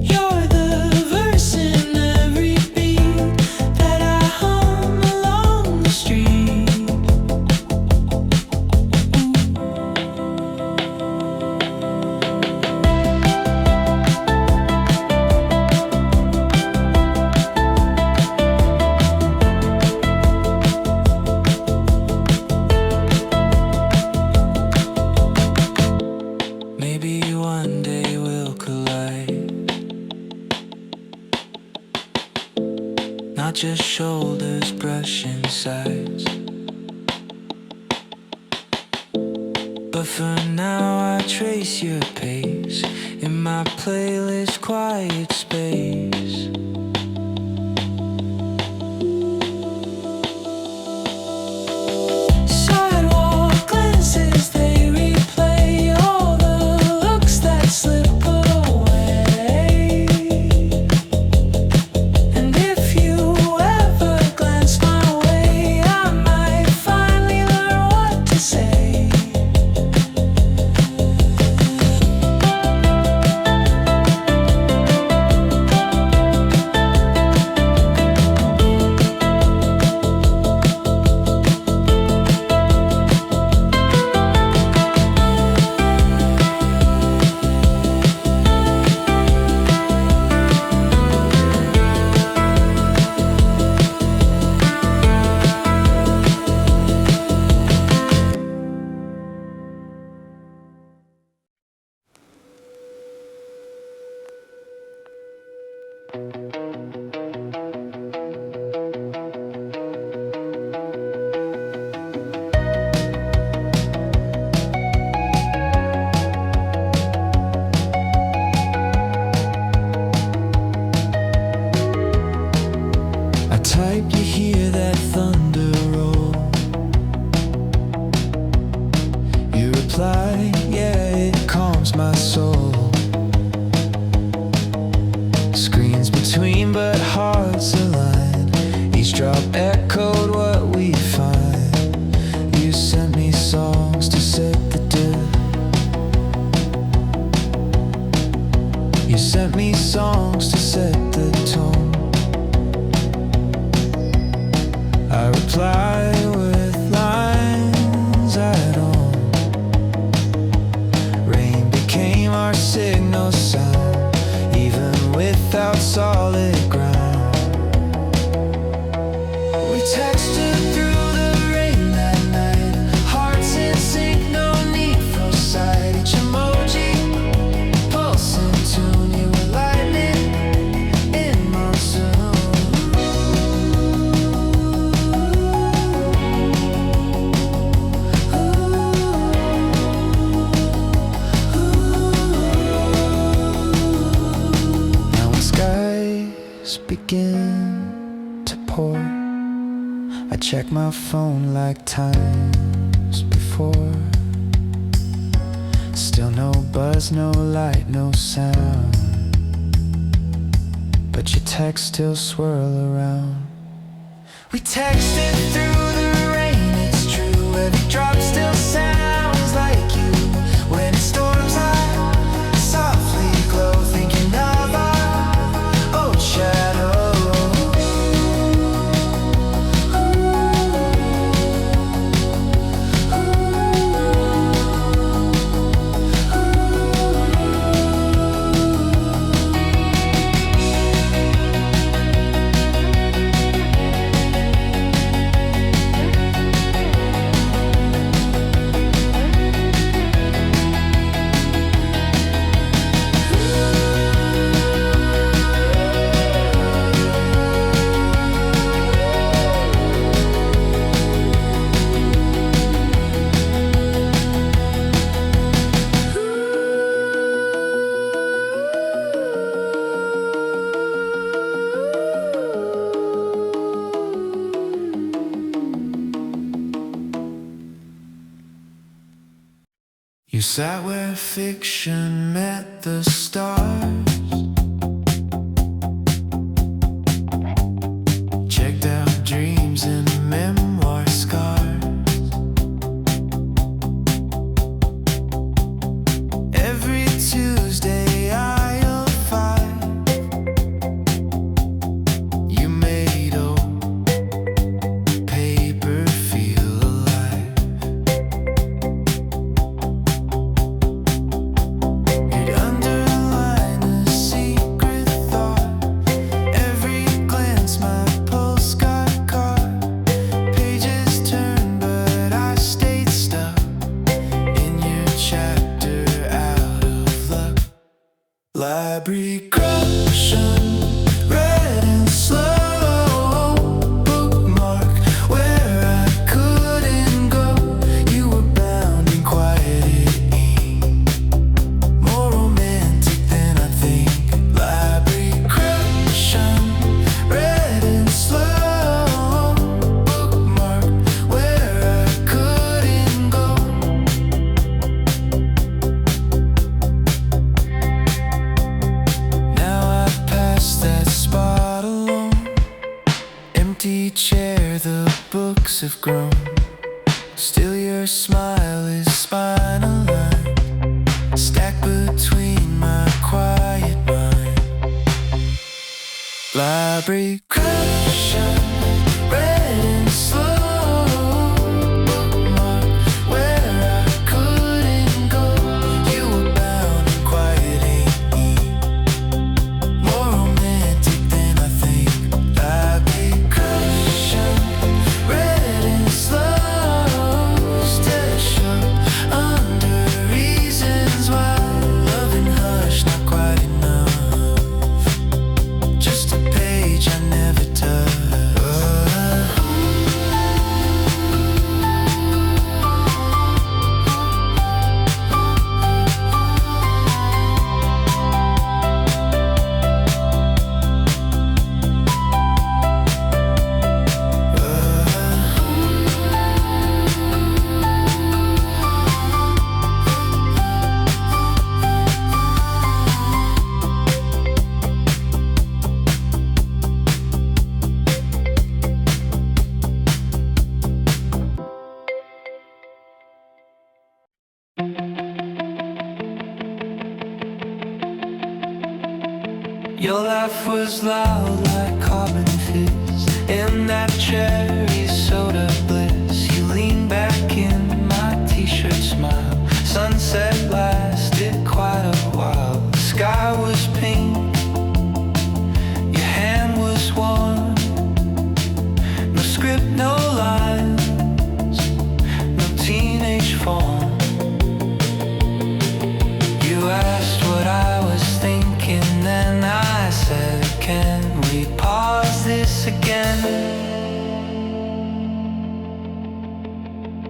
S1: You're the verse in every beat that I hum along the street. Maybe one day we'll collide, not just shoulders brushing sides. But for now I trace your pace in my playlist, quiet space. Sidewalk glances, they replay all the looks that slip away. And if you ever glance my way, I might finally learn what to say. reply, yeah, it calms my soul. Screens between but hearts align. Each drop echoed what we find. You sent me songs to set the diff. You sent me songs to set the tone. I reply with lines at home. Rain became our signal sound, even without solid ground. We texted through the rain that night, hearts in sync, no need for sight. Each emoji, pulse in tune, you were lightning in monsoon. Now when skies begin to pour, I check my phone like times before. Still no buzz, no light, no sound, but your texts still swirl around. We texted through the rain, it's true. Every drop still sounds like you. When it storms, I softly glow, thinking of our old shadow. You sat where fiction met the stars, checked out dreams and memoir scars. Every Tuesday aisle 5, you made old paper feel alive. You'd underline a secret thought, every glance my postcard caught. Pages turned but I stayed stuck in your chapter, out of luck. Library corruption, red and slow. Bookmark where I couldn't go. You were bound in quiet ink, more romantic than I think. Library corruption, red and slow. Bookmark where I couldn't go. Now I pass that spot alone. Empty chair, the books have grown. Still your smile is spinal line, stacked between my quiet mind. Library corruption, red and slow. Bookmark where I couldn't go. You were bound in quiet ink, more romantic than I think. Library corruption, red and slow. Still shut under reasons why. Loving hush, not quite enough. Just a page I never Your laugh was loud like carbon fizz in that cherry soda bliss. You leaned back in my t-shirt smile. Sunset lasted quite a while. The sky was pink, your hand was warm. No script, no lines, no teenage form. You asked what I was thinking, then I said, can we pause this again?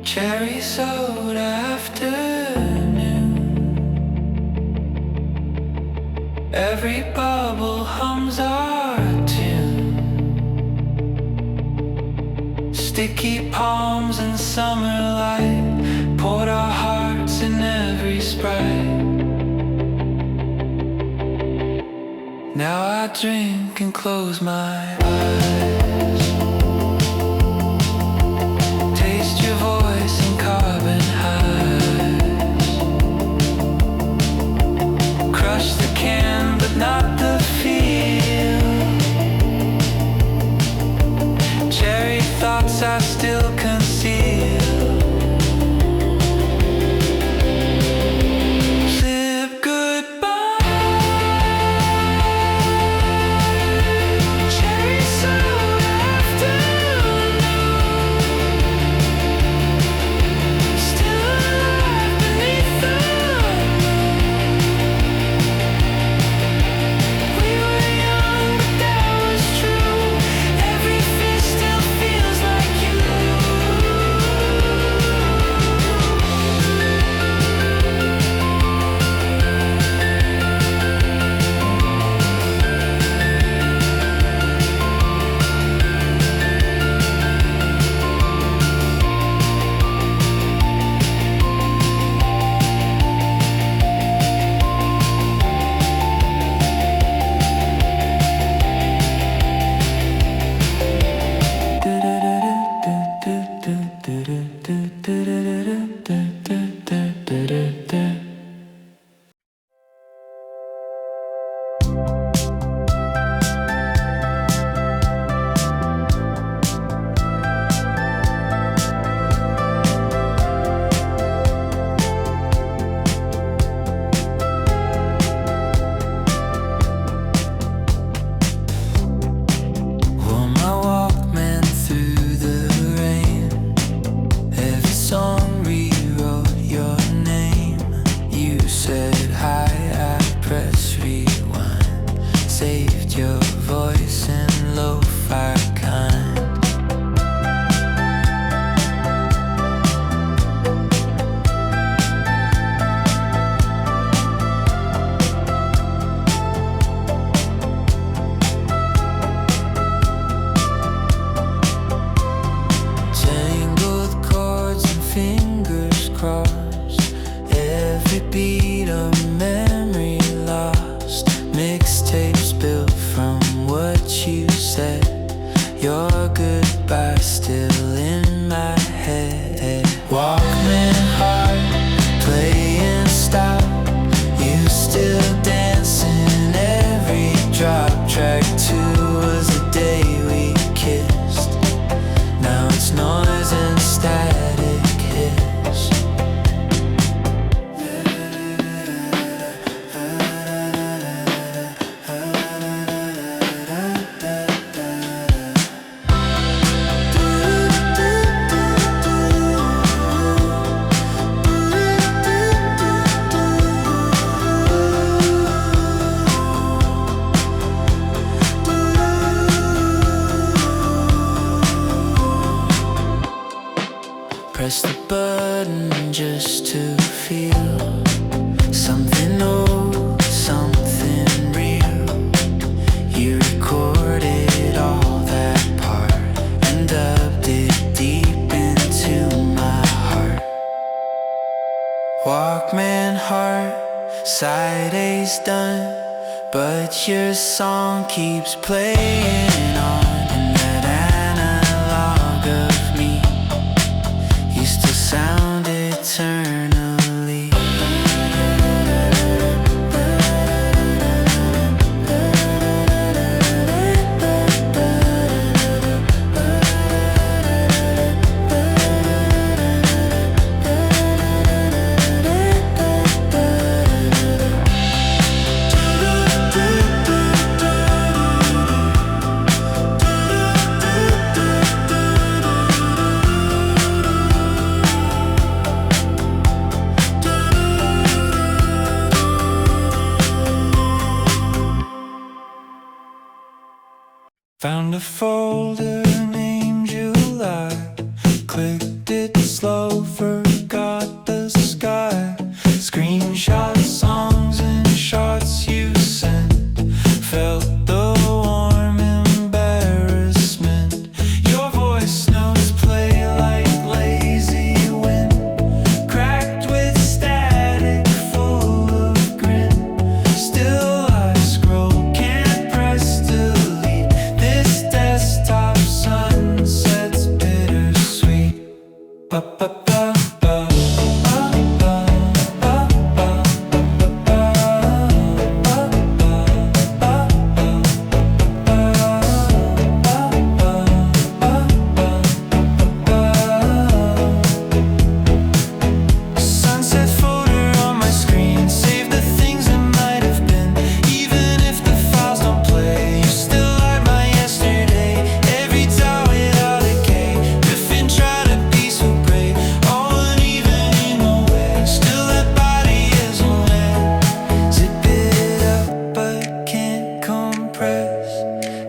S1: Cherry soda afternoon. Every bubble hums our tune. Sticky palms and summer light poured our hearts in every sprite. Now I drink and close my eyes. Taste your voice in carbon highs. Crush the can but not the feel. Cherry thoughts I still conceal. Wore my Walkman through the rain. Every song rewrote your name. You said hi, I pressed rewind. Saved your voice in lo-fi kind. Tangled chords and fingers crossed. Every beat a memory lost. Mixtapes built from what you said. Your goodbye still in my head. Walkman heart playing stop. You still dancing every drop. Track 2 was the day we kissed. Now it's noise and static hits. Press the button just to feel something old, something real. You recorded all that part and dubbed it deep into my heart. Walkman heart, side A's done, but your song keeps playing on. And that analog of me, you still sound eternally. Found a folder named July, clicked it slow, forgot the sky. Screenshot songs and shots you sent, felt the warm embarrassment. Your voice notes play like lazy wind, cracked with static, full of grin. Still I scroll, can't press delete. This desktop sunset's bittersweet. Ba-ba-ba.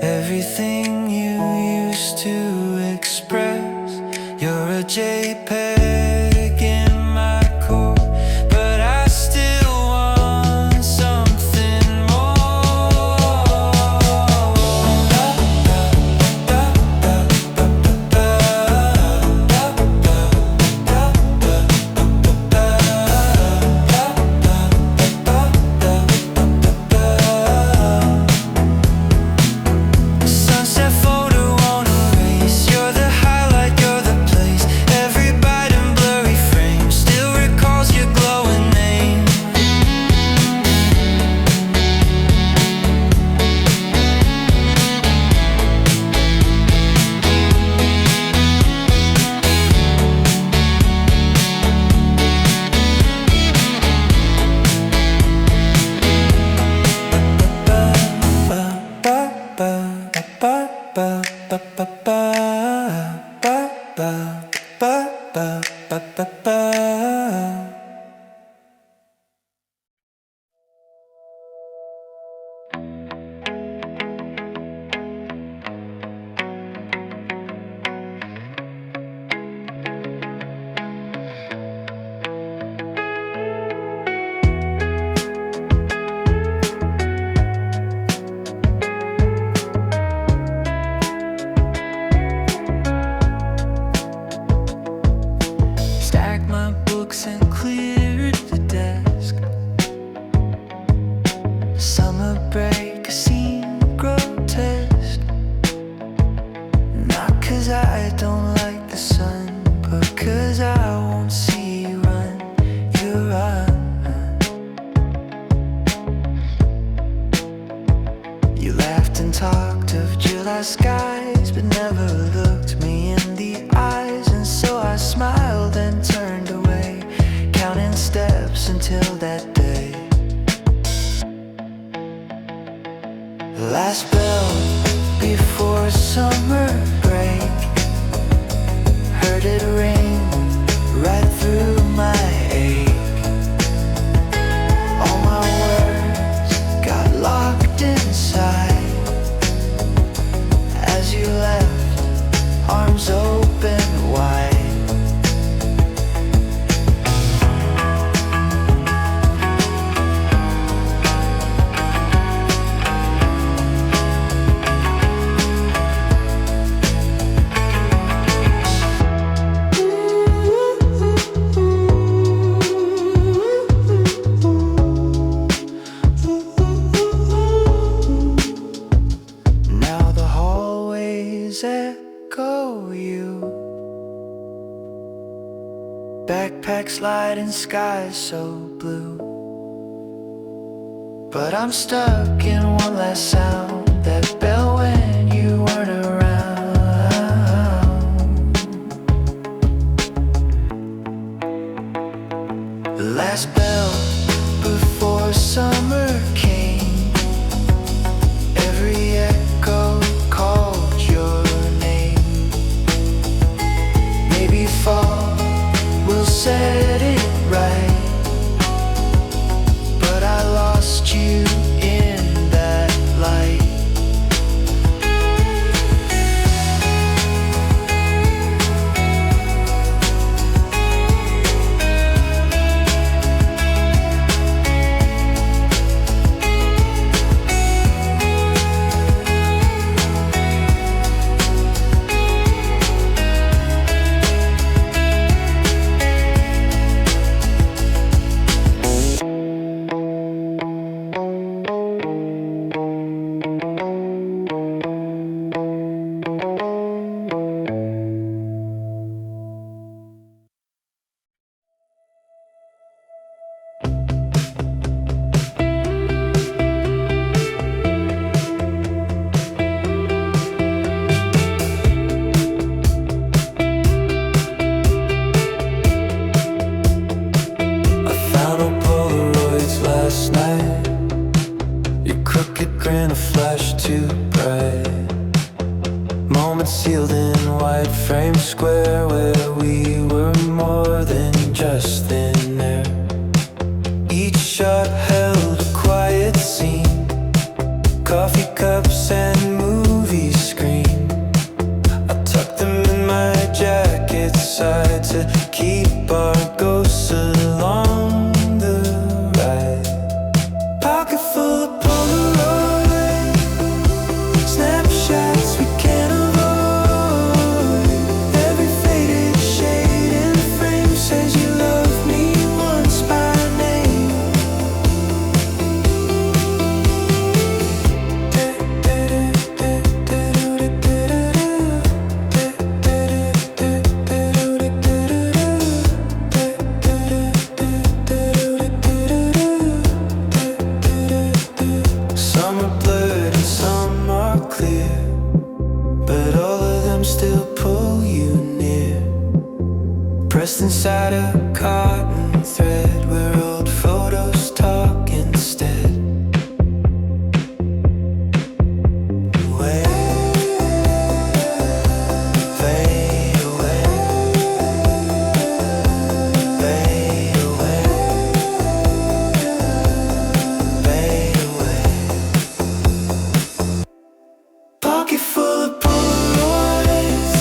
S1: Everything you used to express, you're a JPEG in my core, but I still want something skies, but never looked me in the eyes. And so I smiled and turned away, counting steps until that day. Last bell before summer break, heard it ring right through my ache. All my words got locked inside as you left, arms open wide. Echo you, backpack sliding, skies so blue, but I'm stuck in one last sound, that bell when you weren't around. The last bell before summer came, every echo called your name. Maybe fall will set it right, but I lost you in that light. cups and movie screen. I tuck them in my jacket side to keep our ghosts along the ride. Pocket full of Polaroid snapshots we can't avoid. Every faded shade in the frame says you loved me once by name. Some are blurred and some are clear, but all of them still pull you near. Pressed inside a cotton thread where old photos talk instead. Fade away, fade away, fade away. Pocket full of Polaroids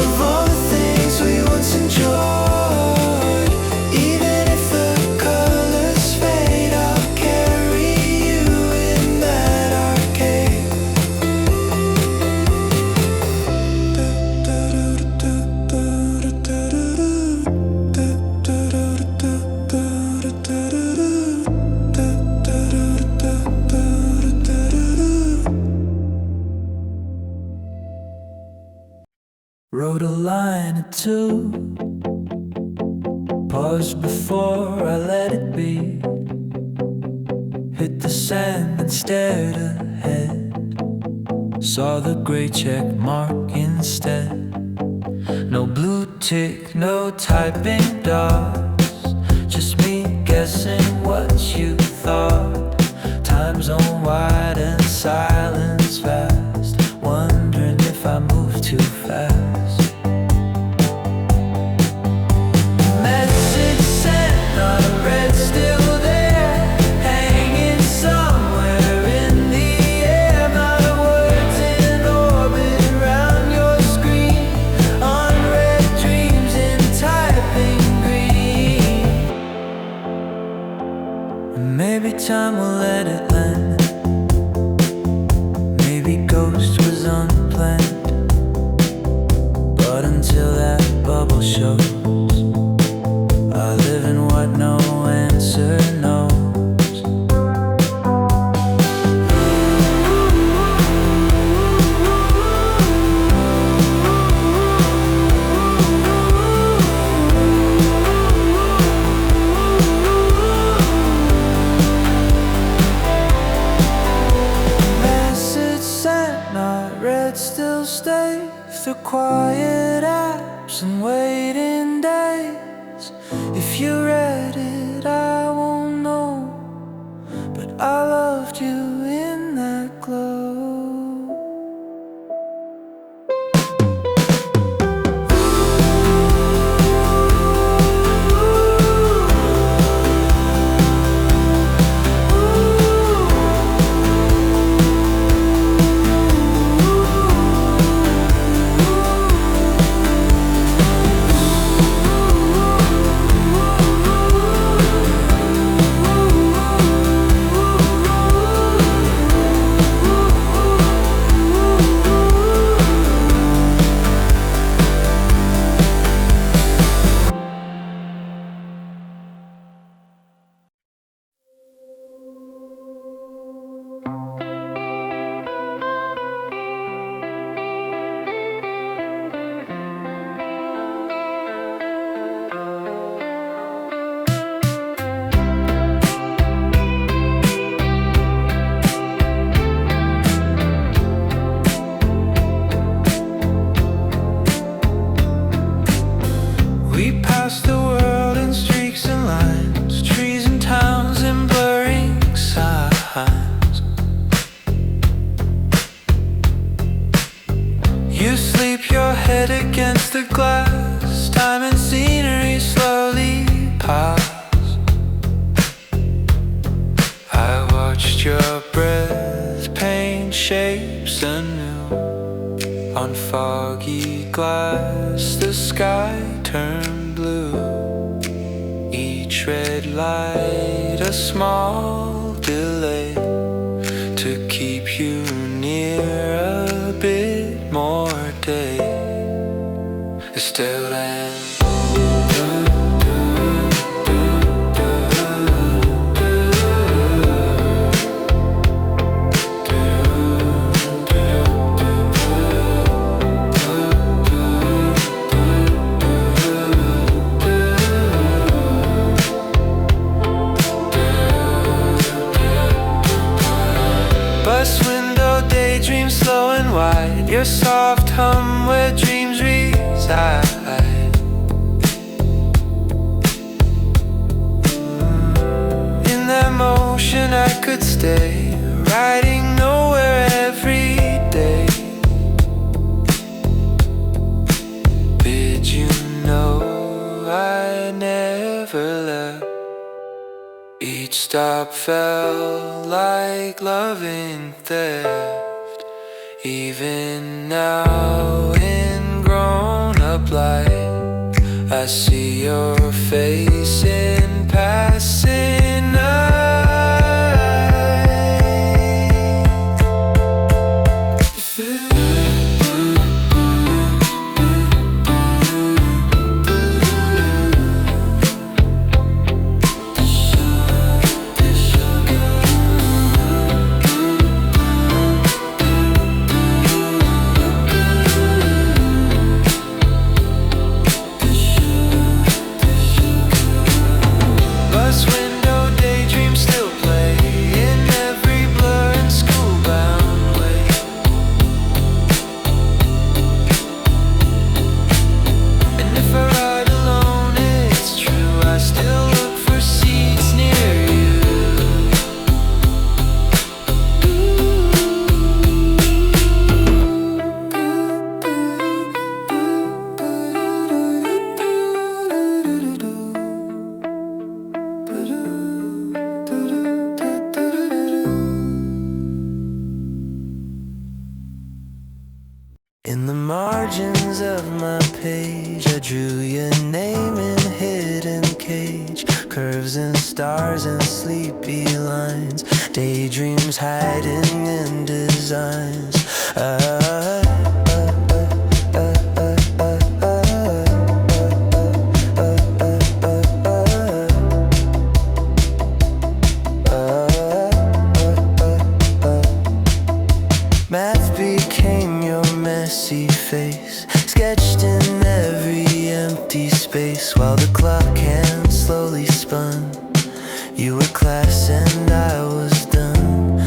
S1: of all the things we once enjoyed. Even if the colors fade, I'll carry you in that arcade. Wrote a line or two, paused before I let it be. Hit the sand and stared ahead. Saw the gray check mark instead. No blue tick, no typing dots, just me guessing what you thought. Time zone wide and silence fast, wondering if I moved too fast. Message sent, not read, still there, hanging somewhere in the air. Not a word's in orbit around your screen. Unread dreams in typing green. Maybe time will let it land. Maybe ghost was unplanned. But until that bubble shows, I live in what no answer knows. Message sent, not read, still stay through quiet apps and waiting days. If you read it, I won't know, but I loved you in that glow. your breath paint shapes anew. On foggy glass, the sky turned blue. Each red light, a small delay to keep you near a bit more day. Still and bus window daydream slow and wide, your soft hum where dreams reside. In that motion I could stay, riding nowhere every day. Did you know I never left? Each stop felt like loving theft. Even now in grown-up life, I see your face in passing eyes. In the margins of my page, I drew your name in a hidden cage. Curves and stars and sleepy lines, daydreams hiding in designs. Math became your messy face, sketched in every empty space. While the clock hand slowly spun, you were class and I was done.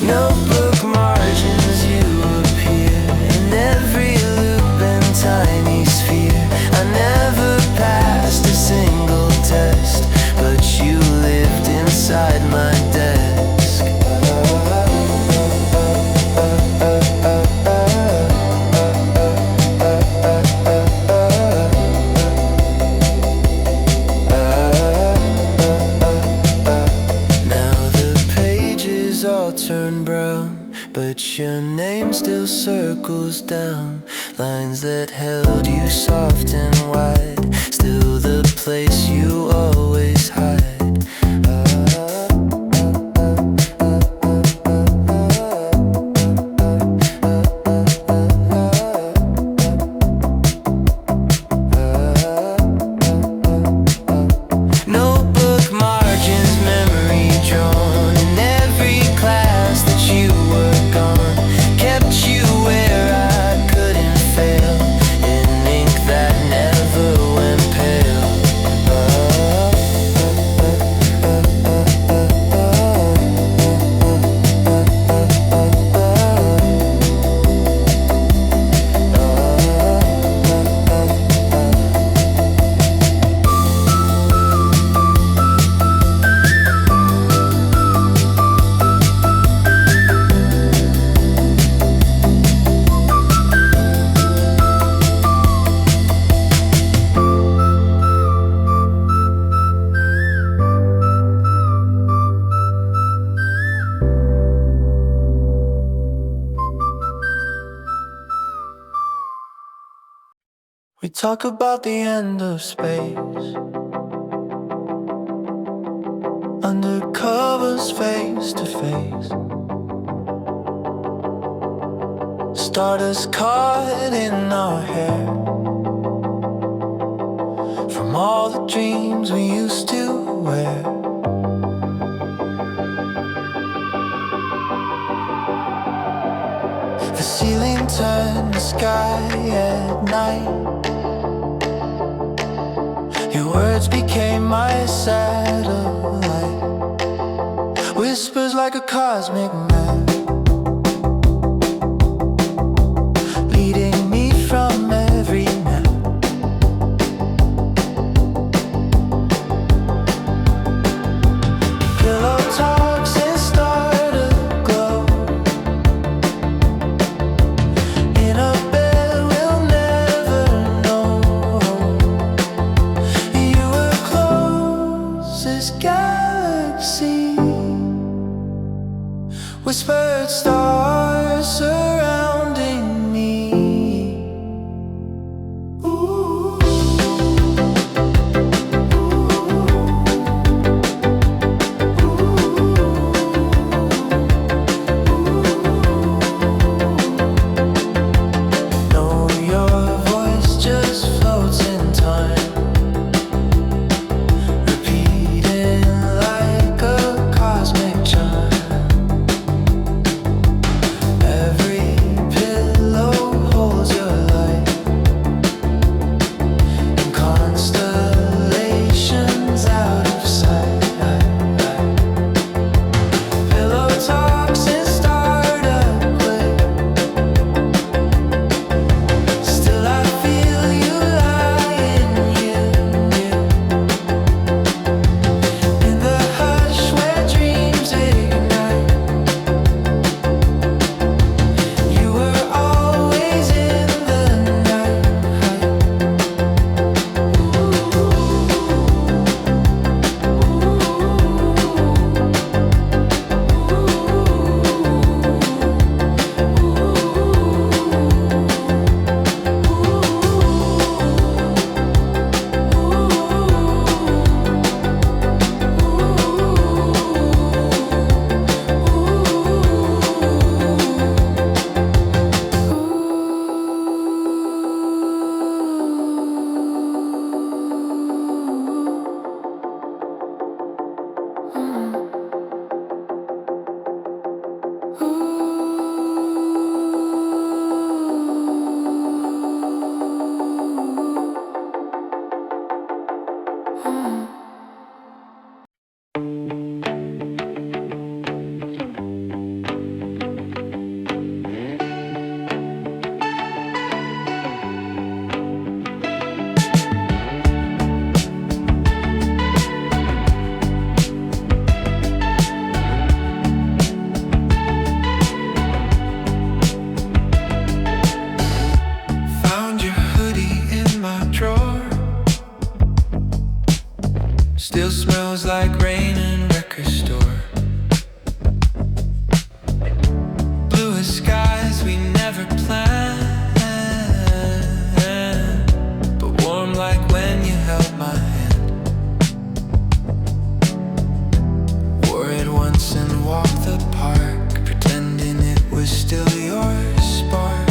S1: Notebook margins, you appear in every loop and tiny sphere. I never passed a single test, but you lived inside my desk. Now the pages all turn brown, but your name still circles down. Lines that held you soft and wide, still the place you always hide. Notebook margins, memory drawn in every class that you were gone. Kept you where I couldn't fail, in ink that never went pale. talk about the end of space. Undercovers face to face. Stardust caught in our hair from all the dreams we used to wear. The ceiling turned the sky at night. Your words became my satellite. Whispers like a cosmic map, leading me from every nap. Pillow talks and start a glow. In a bed we'll never know. You were closest galaxy. Whispered stars surrounding me. Ooh. Know your voice just floats in time, repeating like a cosmic chime. Every pillow holds your light, and constellations out of sight. Pillow talks and start a play. Still I feel you lying here, in the hush where dreams ignite. You were always in the night. Found your hoodie in my drawer. Still smells like rain in record store. Bluest skies we never planned, but warm like when you held my hand. Wore it once and walked the park, pretending it was still your spark.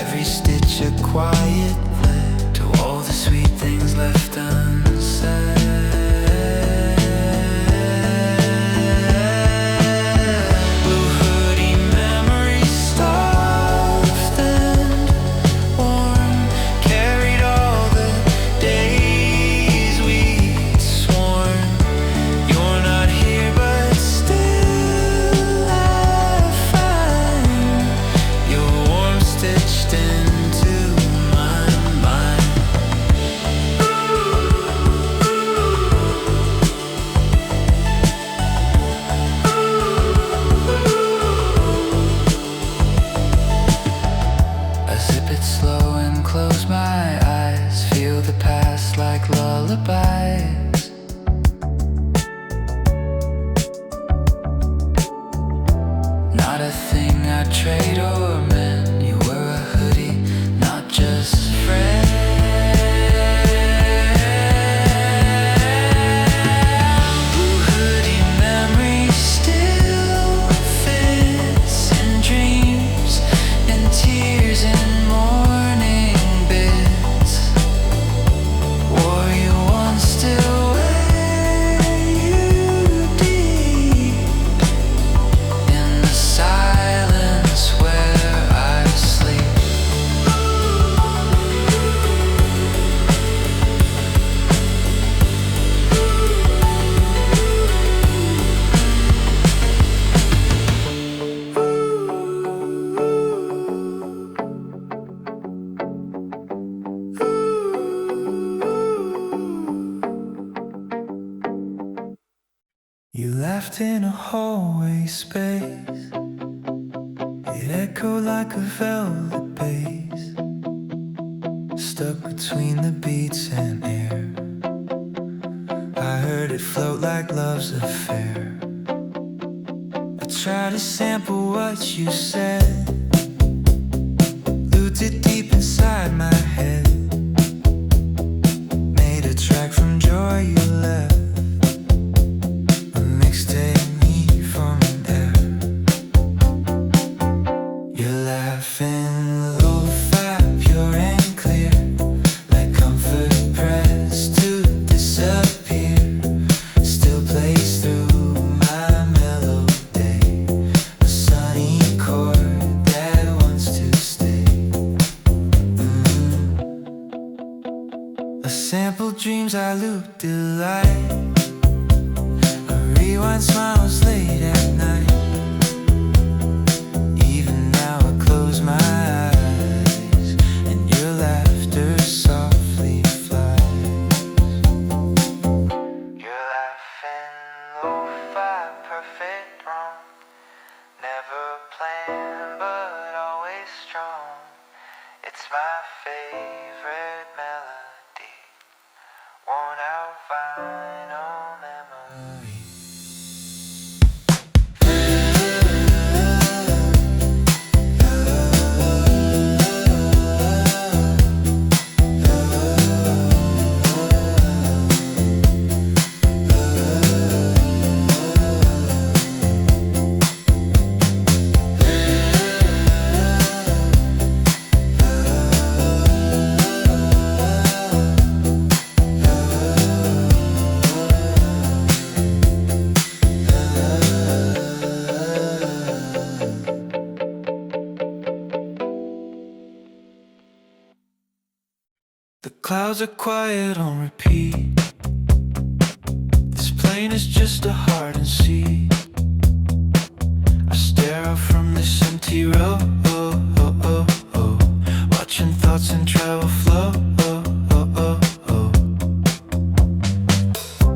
S1: Every stitch a quiet thread to all the sweet things left unsaid. Blue hoodie memories soft and warm, carried all the days we'd sworn. You're not here but still I find your warmth stitched into my mind. I zip it slow and close my eyes, feel the past like lullabies. Not a thing I trade laughed in a hallway space. It echoed like a velvet bass, stuck between the beats and air. I heard it float like love's affair. I tried to sample what you said, looped it deep inside my head, made a track from joy you left, a mixtape me from there. You're laughing low-fi, pure and clear, like comfort pressed to disappear. Still plays through my melody, a sunny chord that wants to stay. A sample dreams I loop delight, a rewind smiles late at night. Even now I close my eyes and your laughter softly flies. You're laughing lo-fi, perfect wrong, never planned but always strong. It's my favorite melody, worn out vinyl memory. The clouds are quiet on repeat. This plane is just a hardened sea. I stare out from this empty road, watching thoughts and travel flow.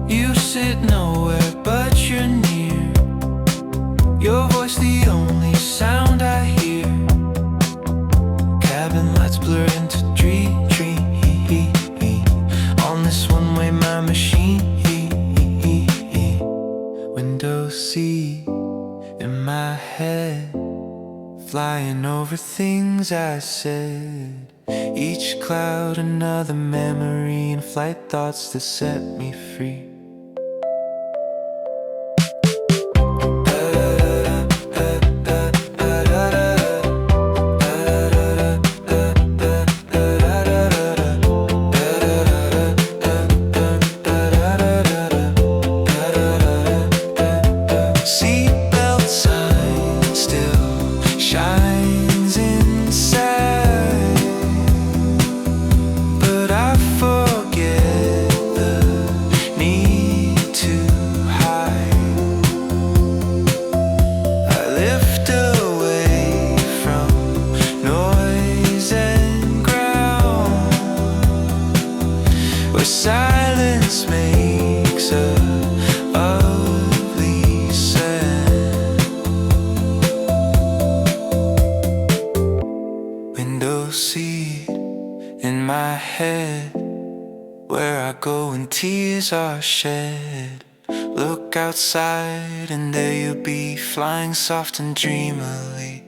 S1: You sit nowhere but you're near, your voice the only sound I hear. Cabin lights blur into dream. On this one-way my machine, window seat in my head, flying over things I said. Each cloud another memory, and flight thoughts that set me free. Silence makes a ugly sound. Window seat in my head, where I go when tears are shed. Look outside and there you'll be, flying soft and dreamily.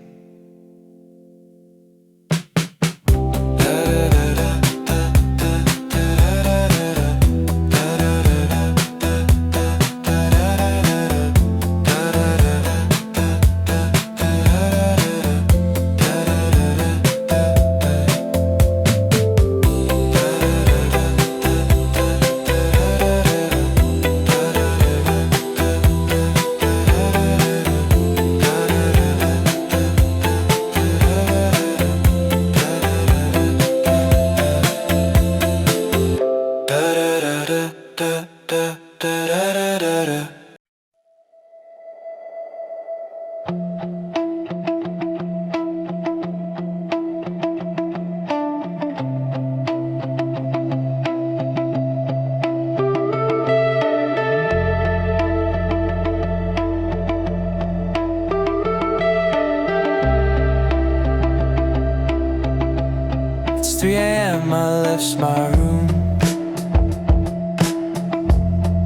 S1: touched my room.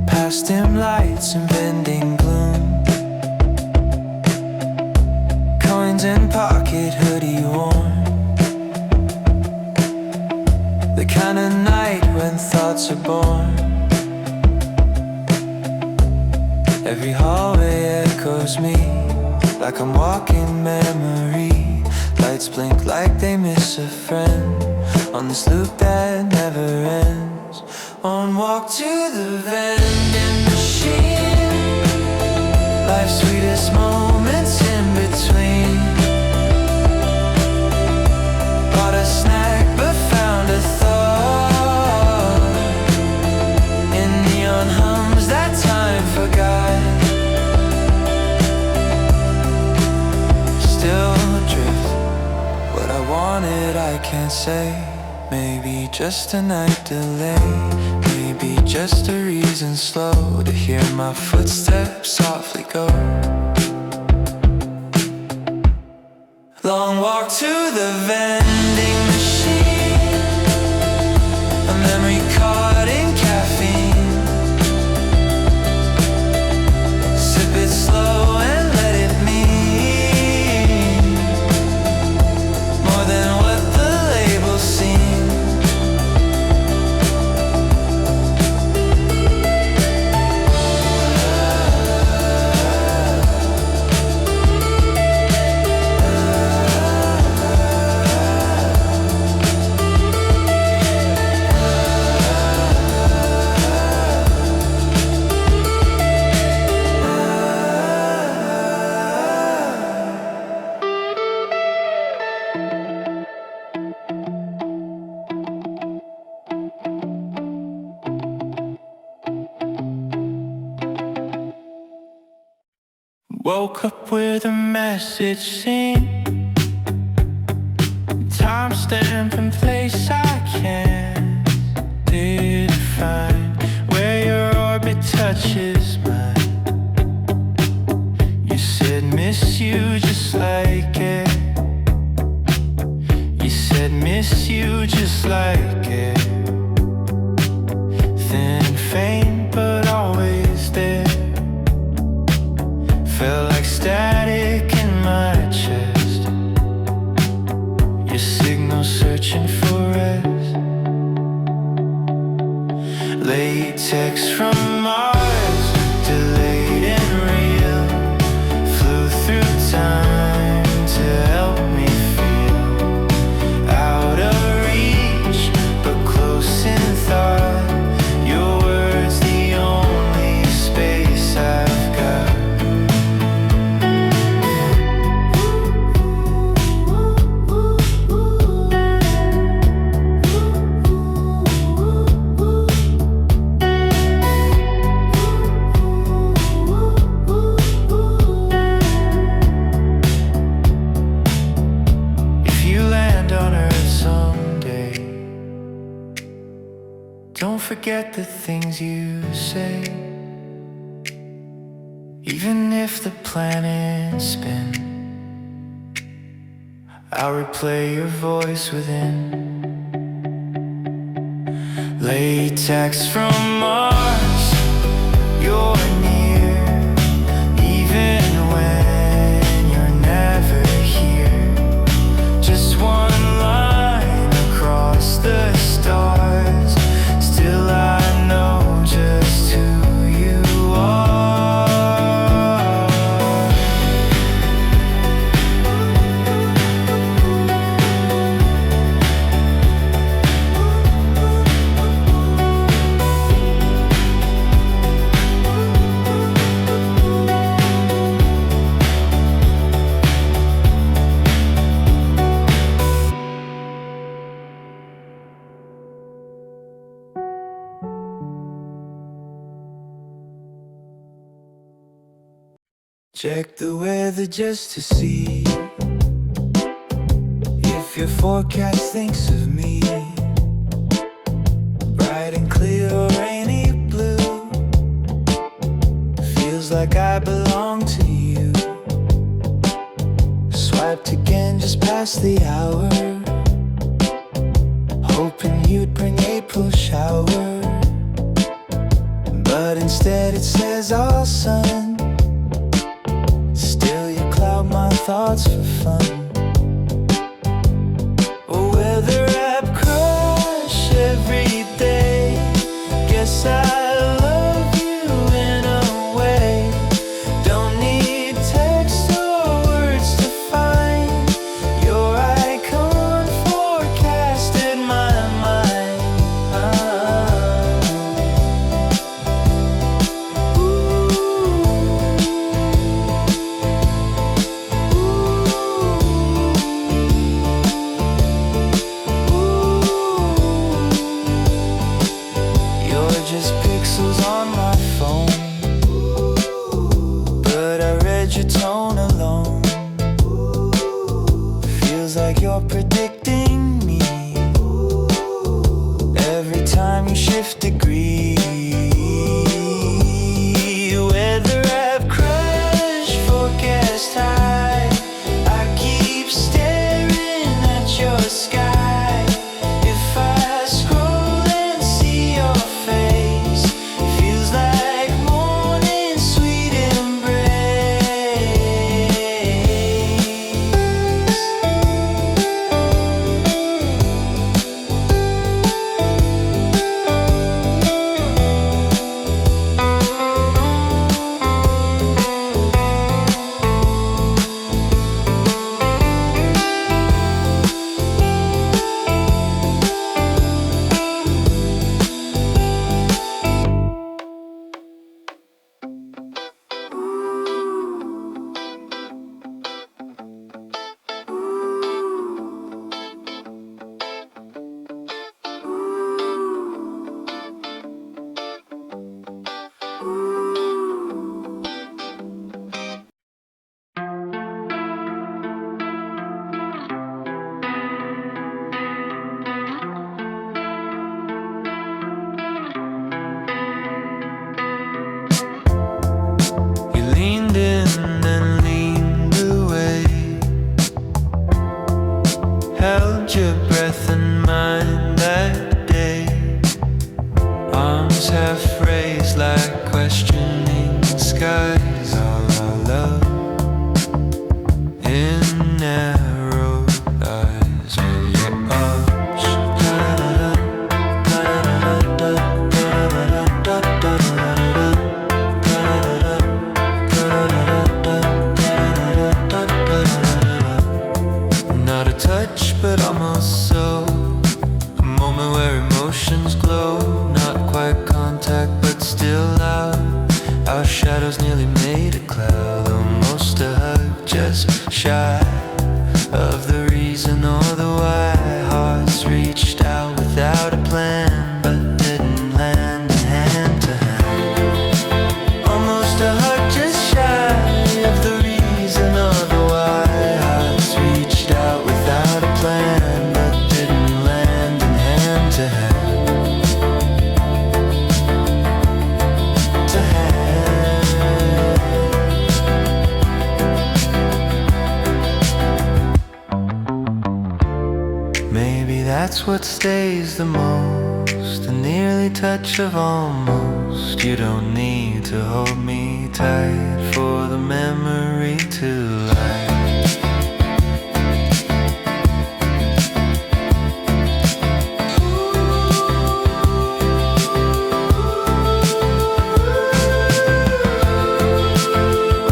S1: Past dim lights and bending gloom. Coins in pocket, hoodie worn. The kind of night when thoughts are born. Every hallway echoes me, like I'm walking memory. Lights blink like they miss a friend, on this loop that never ends. On walk to the vending machine, life's sweetest moments in between. Bought a snack but found a thought in neon hums that time forgot. Still drift, what I wanted I can't say. Maybe just a night delay, maybe just a reason slow to hear my footsteps softly go. Long walk to the vending machine, a memory caught in caffeine. Sip it slow and let it mean more than what the labels seem. Woke up with a message seen, timestamp and place I can't define, where your orbit touches mine. You said miss you just like it. You said miss you just like it. Thin and faint but always there. Felt like static in my chest. Your signal searching for rest. Late text from Mars, delayed and real. Flew through time to help me feel out of reach, but close in thought. Your words the only space I've got. Don't forget the things you say, even if the planets spin. I'll replay your voice within. Late text from Mars, you're near, even when you're never here. Just one line across the stars. Still I know just who you are. Check the weather just to see if your forecast thinks of me. Bright and clear or rainy blue. Feels like I belong to you. Swiped again just past the hour, hoping you'd bring magical shower, but instead it says all sun. Still you cloud my thoughts for fun. Weather app crush every day. Guess I love you in a way. Don't need text or words to find your icon forecast in my mind. You're just pixels on my phone, but I read your tone alone. Feels like you're predicting me every time you shift degrees. Weather app crash, forecast high. I keep staring at your sky. If I scroll and see your face, feels like morning sweet embrace. You leaned in and leaned away, held your breath and mine that day. Arms half raised like questioning skies. All our love in narrow eyes. Will you hush? Not a touch, but almost so. A moment where emotions glow. Not quite contact, but still loud. Our shadows nearly made a cloud. Almost a hug, just shy of the reason or the why. Hearts reached out without a plan, but didn't land hand to hand. Almost a hug, just shy of the reason or the why. Hearts reached out without a plan, but didn't land in hand to hand. To hand. Maybe that's what stays the most, an nearly touch of almost. You don't need to hold me tight for the memory to light.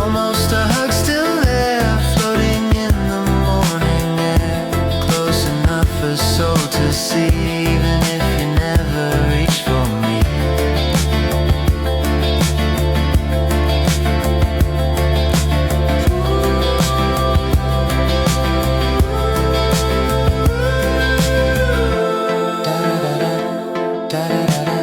S1: Almost a hug, still there, floating in the morning air. Close enough for soul to see, even if you never reach for me. Da da da da da da da.